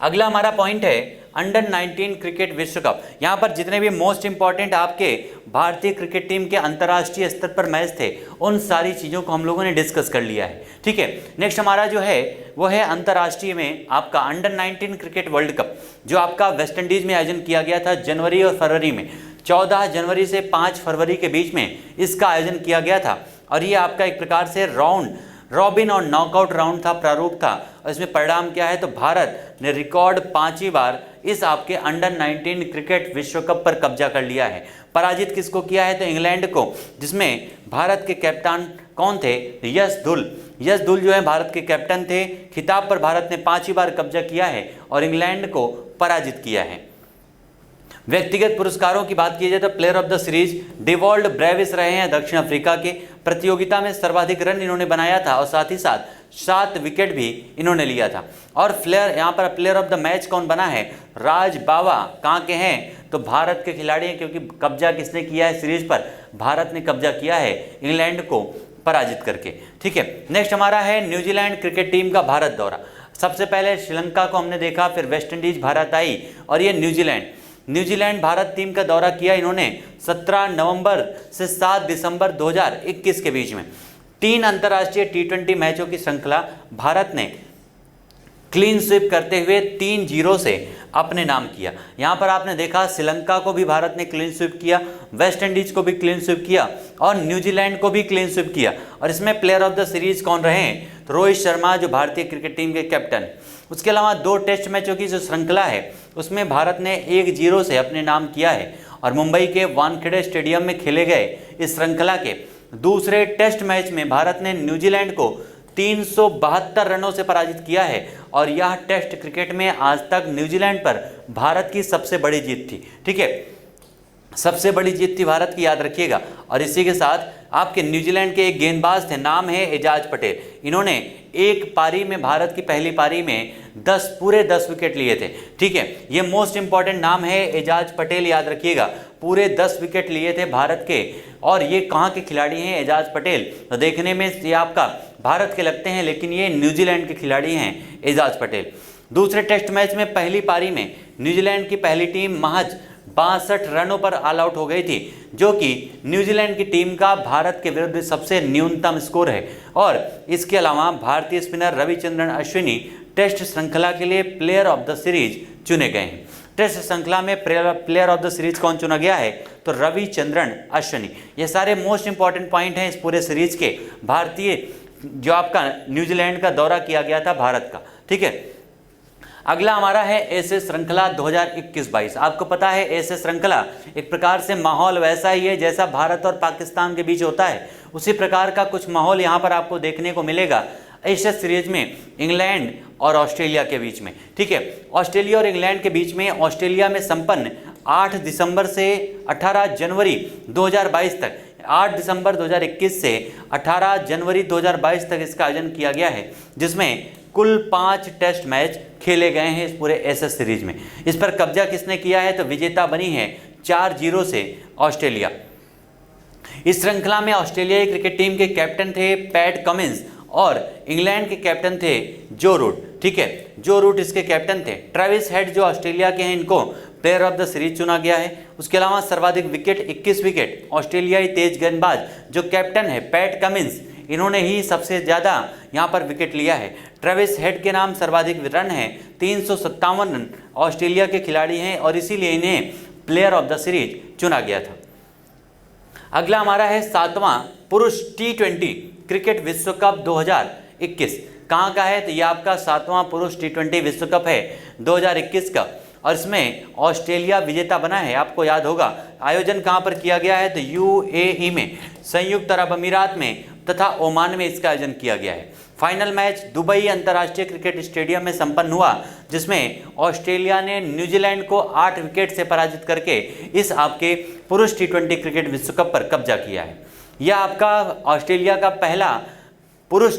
अगला हमारा पॉइंट है अंडर 19 क्रिकेट विश्व कप। यहाँ पर जितने भी मोस्ट इंपॉर्टेंट आपके भारतीय क्रिकेट टीम के अंतर्राष्ट्रीय स्तर पर मैच थे, उन सारी चीज़ों को हम लोगों ने डिस्कस कर लिया है। ठीक है, नेक्स्ट हमारा जो है वो है अंतर्राष्ट्रीय में आपका अंडर 19 क्रिकेट वर्ल्ड कप, जो आपका वेस्ट इंडीज़ में आयोजन किया गया था जनवरी और फरवरी में। 14 जनवरी से 5 फरवरी के बीच में इसका आयोजन किया गया था और ये आपका एक प्रकार से राउंड रॉबिन और नॉकआउट राउंड था, प्रारूप था। और इसमें परिणाम क्या है, तो भारत ने रिकॉर्ड 5वीं बार इस आपके अंडर 19 क्रिकेट विश्व कप पर कब्जा कर लिया है। पराजित किसको किया है, तो इंग्लैंड को, जिसमें भारत के कप्तान कौन थे, यश धुल जो है भारत के कैप्टन थे। खिताब पर भारत ने 5वीं बार कब्जा किया है और इंग्लैंड को पराजित किया है। व्यक्तिगत पुरस्कारों की बात की जाए तो player of the series Dewald Brevis रहे हैं दक्षिण अफ्रीका के। प्रतियोगिता में सर्वाधिक रन इन्होंने बनाया था और साथ ही साथ 7 विकेट भी इन्होंने लिया था। और यहाँ पर प्लेयर ऑफ द मैच कौन बना है, राज बावा। कहाँ के हैं, तो भारत के खिलाड़ी हैं, क्योंकि कब्जा किसने किया है सीरीज पर, भारत ने कब्जा किया है इंग्लैंड को पराजित करके। ठीक है, नेक्स्ट हमारा है न्यूजीलैंड क्रिकेट टीम का भारत दौरा। सबसे पहले श्रीलंका को हमने देखा, फिर वेस्ट इंडीज भारत आई और ये न्यूजीलैंड भारत टीम का दौरा किया इन्होंने 17 नवंबर से 7 दिसंबर 2021 के बीच में। 3 अंतर्राष्ट्रीय T20 मैचों की श्रृंखला भारत ने क्लीन स्वीप करते हुए 3-0 से अपने नाम किया। यहाँ पर आपने देखा श्रीलंका को भी भारत ने क्लीन स्वीप किया, वेस्ट इंडीज को भी क्लीन स्वीप किया और न्यूजीलैंड को भी क्लीन स्वीप किया। और इसमें प्लेयर ऑफ द सीरीज कौन रहे हैं, तो रोहित शर्मा जो भारतीय क्रिकेट टीम के कैप्टन। उसके अलावा 2 टेस्ट मैचों की जो श्रृंखला है उसमें भारत ने 1-0 से अपने नाम किया है और मुंबई के वानखेड़े स्टेडियम में खेले गए इस श्रृंखला के दूसरे टेस्ट मैच में भारत ने न्यूजीलैंड को 372 रनों से पराजित किया है और यह टेस्ट क्रिकेट में आज तक न्यूजीलैंड पर भारत की सबसे बड़ी जीत थी। ठीक है, सबसे बड़ी जीत थी भारत की, याद रखिएगा। और इसी के साथ आपके न्यूजीलैंड के एक गेंदबाज थे, नाम है एजाज पटेल। इन्होंने एक पारी में, भारत की पहली पारी में पूरे 10 विकेट लिए थे। ठीक है, ये मोस्ट इंपॉर्टेंट नाम है एजाज पटेल, याद रखिएगा। पूरे 10 विकेट लिए थे भारत के। और ये कहाँ के खिलाड़ी हैं एजाज पटेल, तो देखने में ये आपका भारत के लगते हैं लेकिन ये न्यूजीलैंड के खिलाड़ी हैं एजाज पटेल। दूसरे टेस्ट मैच में पहली पारी में न्यूजीलैंड की पहली टीम महज 62 रनों पर ऑल आउट हो गई थी, जो कि न्यूजीलैंड की टीम का भारत के विरुद्ध सबसे न्यूनतम स्कोर है। और इसके अलावा भारतीय स्पिनर रविचंद्रन अश्विनी टेस्ट श्रृंखला के लिए प्लेयर ऑफ द सीरीज चुने गए हैं। टेस्ट श्रृंखला में प्लेयर ऑफ द सीरीज कौन चुना गया है, तो रविचंद्रन अश्विनी। ये सारे मोस्ट इंपॉर्टेंट पॉइंट हैं इस पूरे सीरीज के। भारतीय जो आपका न्यूजीलैंड का दौरा किया गया था भारत का। ठीक है, अगला हमारा है एशिया श्रृंखला 2021-22। आपको पता है एशिया श्रृंखला एक प्रकार से माहौल वैसा ही है जैसा भारत और पाकिस्तान के बीच होता है, उसी प्रकार का कुछ माहौल यहाँ पर आपको देखने को मिलेगा एशिया सीरीज में इंग्लैंड और ऑस्ट्रेलिया के बीच में। ठीक है, ऑस्ट्रेलिया और इंग्लैंड के बीच में ऑस्ट्रेलिया में संपन्न 8 दिसंबर से 18 जनवरी 2022 तक, 8 दिसंबर 2021 से 18 जनवरी 2022 तक इसका आयोजन किया गया है, जिसमें कुल 5 टेस्ट मैच खेले गए हैं इस पूरे एशिया सीरीज में। इस पर कब्जा किसने किया है, तो विजेता बनी है 4-0 से ऑस्ट्रेलिया। इस श्रृंखला में ऑस्ट्रेलियाई क्रिकेट टीम के कैप्टन थे पैट कमिंस और इंग्लैंड के कैप्टन थे जो रूट। ठीक है, जो रूट इसके कैप्टन थे। ट्रेविस हेड जो ऑस्ट्रेलिया के हैं, इनको प्लेयर ऑफ द सीरीज चुना गया है। उसके अलावा सर्वाधिक विकेट 21 विकेट ऑस्ट्रेलियाई तेज गेंदबाज जो कैप्टन है पैट कमिंस, इन्होंने ही सबसे ज़्यादा यहाँ पर विकेट लिया है। ट्रेविस हेड के नाम सर्वाधिक रन है 357 रन ऑस्ट्रेलिया के खिलाड़ी हैं और इसीलिए इन्हें प्लेयर ऑफ द सीरीज चुना गया था। अगला हमारा है 7वां पुरुष T20 क्रिकेट विश्व कप 2021। कहाँ का है? तो ये आपका 7वां पुरुष T20 विश्व कप है 2021 का और इसमें ऑस्ट्रेलिया विजेता बना है। आपको याद होगा आयोजन कहाँ पर किया गया है? तो UAE में, संयुक्त अरब अमीरात में तथा ओमान में इसका आयोजन किया गया है। फाइनल मैच दुबई अंतर्राष्ट्रीय क्रिकेट स्टेडियम में संपन्न हुआ जिसमें ऑस्ट्रेलिया ने न्यूजीलैंड को 8 विकेट से पराजित करके इस आपके पुरुष T20 क्रिकेट विश्व कप पर कब्जा किया है। यह आपका ऑस्ट्रेलिया का पहला पुरुष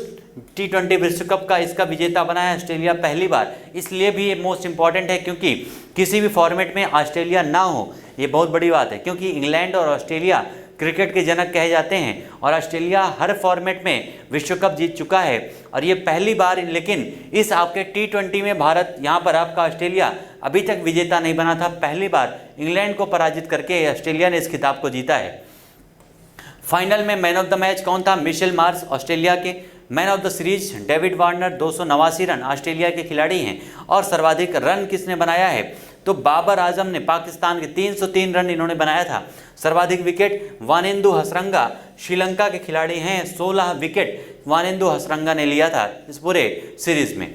T20 विश्व कप का इसका विजेता बना है ऑस्ट्रेलिया पहली बार। इसलिए भी ये मोस्ट इंपॉर्टेंट है क्योंकि किसी भी फॉर्मेट में ऑस्ट्रेलिया ना हो, ये बहुत बड़ी बात है क्योंकि इंग्लैंड और ऑस्ट्रेलिया क्रिकेट के जनक कहे जाते हैं और ऑस्ट्रेलिया हर फॉर्मेट में विश्व कप जीत चुका है और ये पहली बार, लेकिन इस आपके T20 में भारत यहाँ पर आपका ऑस्ट्रेलिया अभी तक विजेता नहीं बना था। पहली बार इंग्लैंड को पराजित करके ऑस्ट्रेलिया ने इस खिताब को जीता है। फाइनल में मैन ऑफ द मैच कौन था? मिशेल मार्श ऑस्ट्रेलिया के। Man of the series David Warner 289 run Australia के खिलाड़ी हैं और सर्वाधिक रन किसने बनाया है? तो बाबर आजम ने, पाकिस्तान के 303 रन इन्होंने बनाया था। सर्वाधिक विकेट वानिंदु हसरंगा श्रीलंका के खिलाड़ी हैं, 16 विकेट वानिंदु हसरंगा ने लिया था इस पूरे सीरीज में।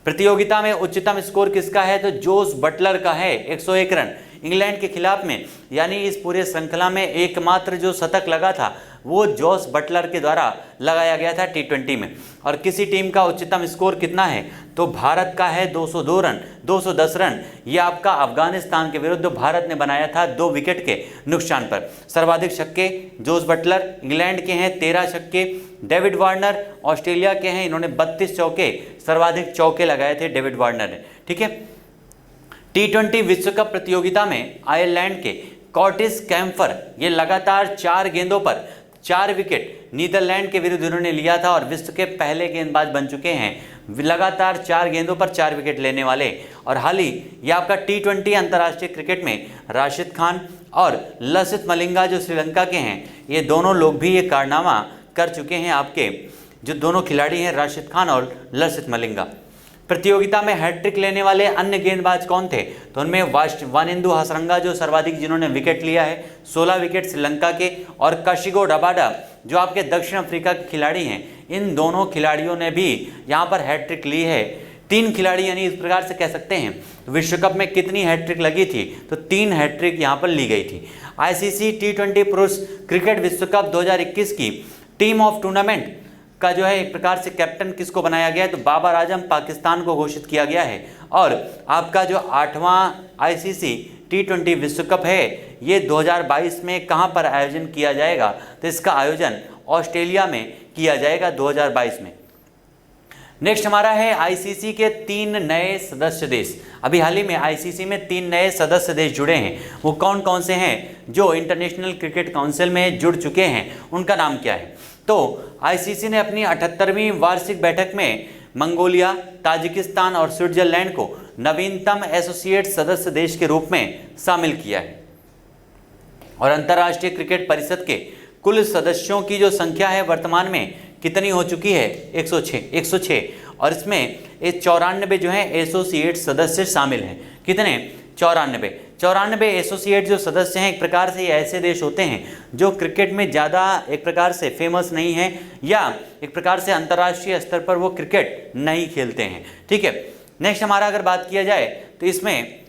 प्रतियोगिता में उच्चतम स्कोर किसका है? तो जोस बटलर का है 101 रन इंग्लैंड के खिलाफ में, यानी इस पूरे श्रृंखला में एकमात्र जो शतक लगा था वो जोस बटलर के द्वारा लगाया गया था T20 में। और किसी टीम का उच्चतम स्कोर कितना है? तो भारत का है 202 रन, 210 रन। ये आपका अफगानिस्तान के विरुद्ध भारत ने बनाया था 2 विकेट के नुकसान पर। सर्वाधिक छक्के जोस बटलर इंग्लैंड के हैं 13 छक्के। डेविड वार्नर ऑस्ट्रेलिया के हैं, इन्होंने 32 चौके, सर्वाधिक चौके लगाए थे डेविड वार्नर ने। ठीक है। T20 विश्व कप प्रतियोगिता में आयरलैंड के कॉर्टिस कैम्फर ये लगातार 4 गेंदों पर 4 विकेट नीदरलैंड के विरुद्ध उन्होंने लिया था और विश्व के पहले गेंदबाज बन चुके हैं लगातार 4 गेंदों पर 4 विकेट लेने वाले। और हाल ही ये आपका T20 अंतर्राष्ट्रीय क्रिकेट में राशिद खान और लसित मलिंगा जो श्रीलंका के हैं, ये दोनों लोग भी ये कारनामा कर चुके हैं। आपके जो दोनों खिलाड़ी हैं राशिद खान और लसित मलिंगा। प्रतियोगिता में हैट्रिक लेने वाले अन्य गेंदबाज कौन थे? तो उनमें वानिंदु हसरंगा जो सर्वाधिक जिन्होंने विकेट लिया है 16 विकेट श्रीलंका के, और काशिगो रबाडा जो आपके दक्षिण अफ्रीका के खिलाड़ी हैं, इन दोनों खिलाड़ियों ने भी यहाँ पर हैट्रिक ली है। 3 खिलाड़ी, यानी इस प्रकार से कह सकते हैं विश्व कप में कितनी हैट्रिक लगी थी? तो 3 हैट्रिक यहाँ पर ली गई थी। ICC T20 पुरुष क्रिकेट विश्व कप 2021 की टीम ऑफ टूर्नामेंट का जो है एक प्रकार से कैप्टन किसको बनाया गया है? तो बाबर आजम पाकिस्तान को घोषित किया गया है। और आपका जो 8वां ICC T20 विश्व कप है ये 2022 में कहाँ पर आयोजन किया जाएगा? तो इसका आयोजन ऑस्ट्रेलिया में किया जाएगा 2022 में। नेक्स्ट हमारा है ICC के 3 नए सदस्य देश। अभी हाल ही में ICC में 3 नए सदस्य देश जुड़े हैं। वो कौन कौन से हैं? जो इंटरनेशनल क्रिकेट काउंसिल में जुड़ चुके हैं उनका नाम क्या है? तो ICC ने अपनी 78वीं वार्षिक बैठक में मंगोलिया, ताजिकिस्तान और स्विट्जरलैंड को नवीनतम एसोसिएट सदस्य देश के रूप में शामिल किया है। और अंतर्राष्ट्रीय क्रिकेट परिषद के कुल सदस्यों की जो संख्या है वर्तमान में कितनी हो चुकी है? 106। और इसमें 94 जो है एसोसिएट सदस्य शामिल हैं। कितने? 94 एसोसिएट जो सदस्य हैं, एक प्रकार से ये ऐसे देश होते हैं जो क्रिकेट में ज़्यादा एक प्रकार से फेमस नहीं है या एक प्रकार से अंतर्राष्ट्रीय स्तर पर वो क्रिकेट नहीं खेलते हैं। ठीक है। नेक्स्ट हमारा अगर बात किया जाए तो इसमें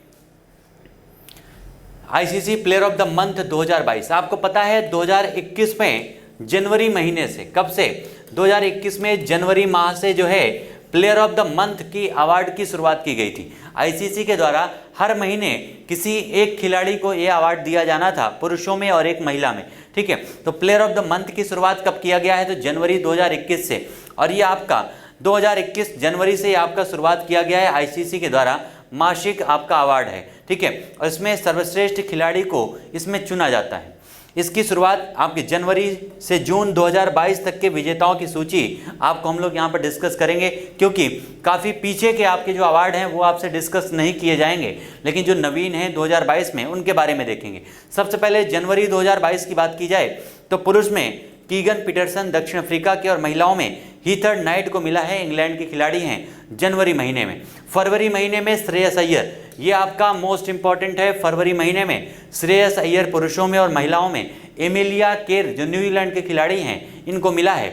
ICC player of the month 2022, आपको पता है 2021 में जनवरी महीने से, कब से? 2021 में जनवरी माह से जो है प्लेयर ऑफ द मंथ की अवार्ड की शुरुआत की गई थी। ICC के द्वारा हर महीने किसी एक खिलाड़ी को ये अवार्ड दिया जाना था, पुरुषों में और एक महिला में। ठीक है। तो प्लेयर ऑफ द मंथ की शुरुआत कब किया गया है? तो जनवरी 2021 से। और ये आपका 2021 जनवरी से आपका शुरुआत किया गया है ICC के द्वारा, मासिक आपका अवार्ड है। ठीक है। और इसमें सर्वश्रेष्ठ खिलाड़ी को इसमें चुना जाता है। इसकी शुरुआत आपके जनवरी से जून 2022 तक के विजेताओं की सूची आपको हम लोग यहाँ पर डिस्कस करेंगे, क्योंकि काफ़ी पीछे के आपके जो अवार्ड हैं वो आपसे डिस्कस नहीं किए जाएंगे, लेकिन जो नवीन हैं 2022 में उनके बारे में देखेंगे। सबसे पहले जनवरी 2022 की बात की जाए तो पुरुष में कीगन पीटरसन दक्षिण अफ्रीका के, और महिलाओं में हीथर नाइट को मिला है, इंग्लैंड के खिलाड़ी हैं जनवरी महीने में। फरवरी महीने में श्रेयस अय्यर, ये आपका मोस्ट इंपॉर्टेंट है। फरवरी महीने में श्रेयस अय्यर पुरुषों में, और महिलाओं में एमिलिया केर जो न्यूजीलैंड के खिलाड़ी हैं इनको मिला है।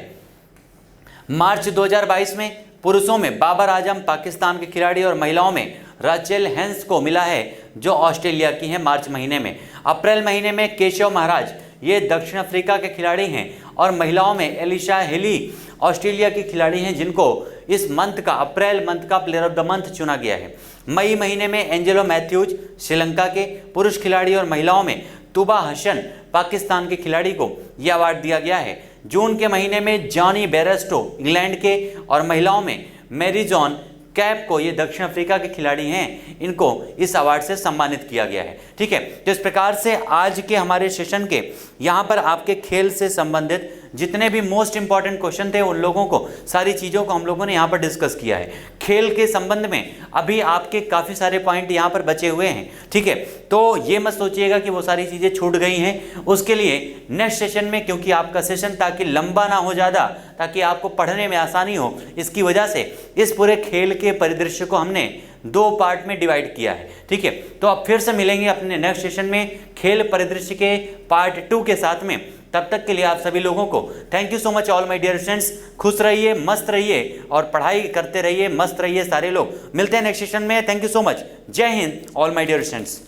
मार्च 2022 में पुरुषों में बाबर आजम पाकिस्तान के खिलाड़ी, और महिलाओं में राचेल हेंस को मिला है जो ऑस्ट्रेलिया की हैं मार्च महीने में। अप्रैल महीने में केशव महाराज, ये दक्षिण अफ्रीका के खिलाड़ी हैं, और महिलाओं में एलिशा हेली ऑस्ट्रेलिया की खिलाड़ी हैं जिनको इस मंथ का, अप्रैल मंथ का प्लेयर ऑफ द मंथ चुना गया है। मई महीने में एंजेलो मैथ्यूज श्रीलंका के पुरुष खिलाड़ी, और महिलाओं में तुबा हसन पाकिस्तान के खिलाड़ी को यह अवार्ड दिया गया है। जून के महीने में जॉनी बेरेस्टो इंग्लैंड के, और महिलाओं में मैरी जॉन कैप को, ये दक्षिण अफ्रीका के खिलाड़ी हैं, इनको इस अवार्ड से सम्मानित किया गया है। ठीक है, तो इस प्रकार से आज के हमारे सेशन के यहाँ पर आपके खेल से संबंधित जितने भी मोस्ट इंपॉर्टेंट क्वेश्चन थे उन लोगों को, सारी चीज़ों को हम लोगों ने यहाँ पर डिस्कस किया है। खेल के संबंध में अभी आपके काफ़ी सारे पॉइंट यहाँ पर बचे हुए हैं। ठीक है, तो ये मत सोचिएगा कि वो सारी चीज़ें छूट गई हैं। उसके लिए नेक्स्ट सेशन में, क्योंकि आपका सेशन ताकि लंबा ना हो ज़्यादा, ताकि आपको पढ़ने में आसानी हो, इसकी वजह से इस पूरे खेल के परिदृश्य को हमने 2 पार्ट में डिवाइड किया है। ठीक है, तो अब फिर से मिलेंगे अपने नेक्स्ट सेशन में खेल परिदृश्य के पार्ट 2 के साथ में। तब तक के लिए आप सभी लोगों को thank you so much all my dear students. खुश रहिए, मस्त रहिए और पढ़ाई करते रहिए, मस्त रहिए सारे लोग। मिलते हैं नेक्स्ट सेशन में। Thank you so much. Jai Hind all my dear students.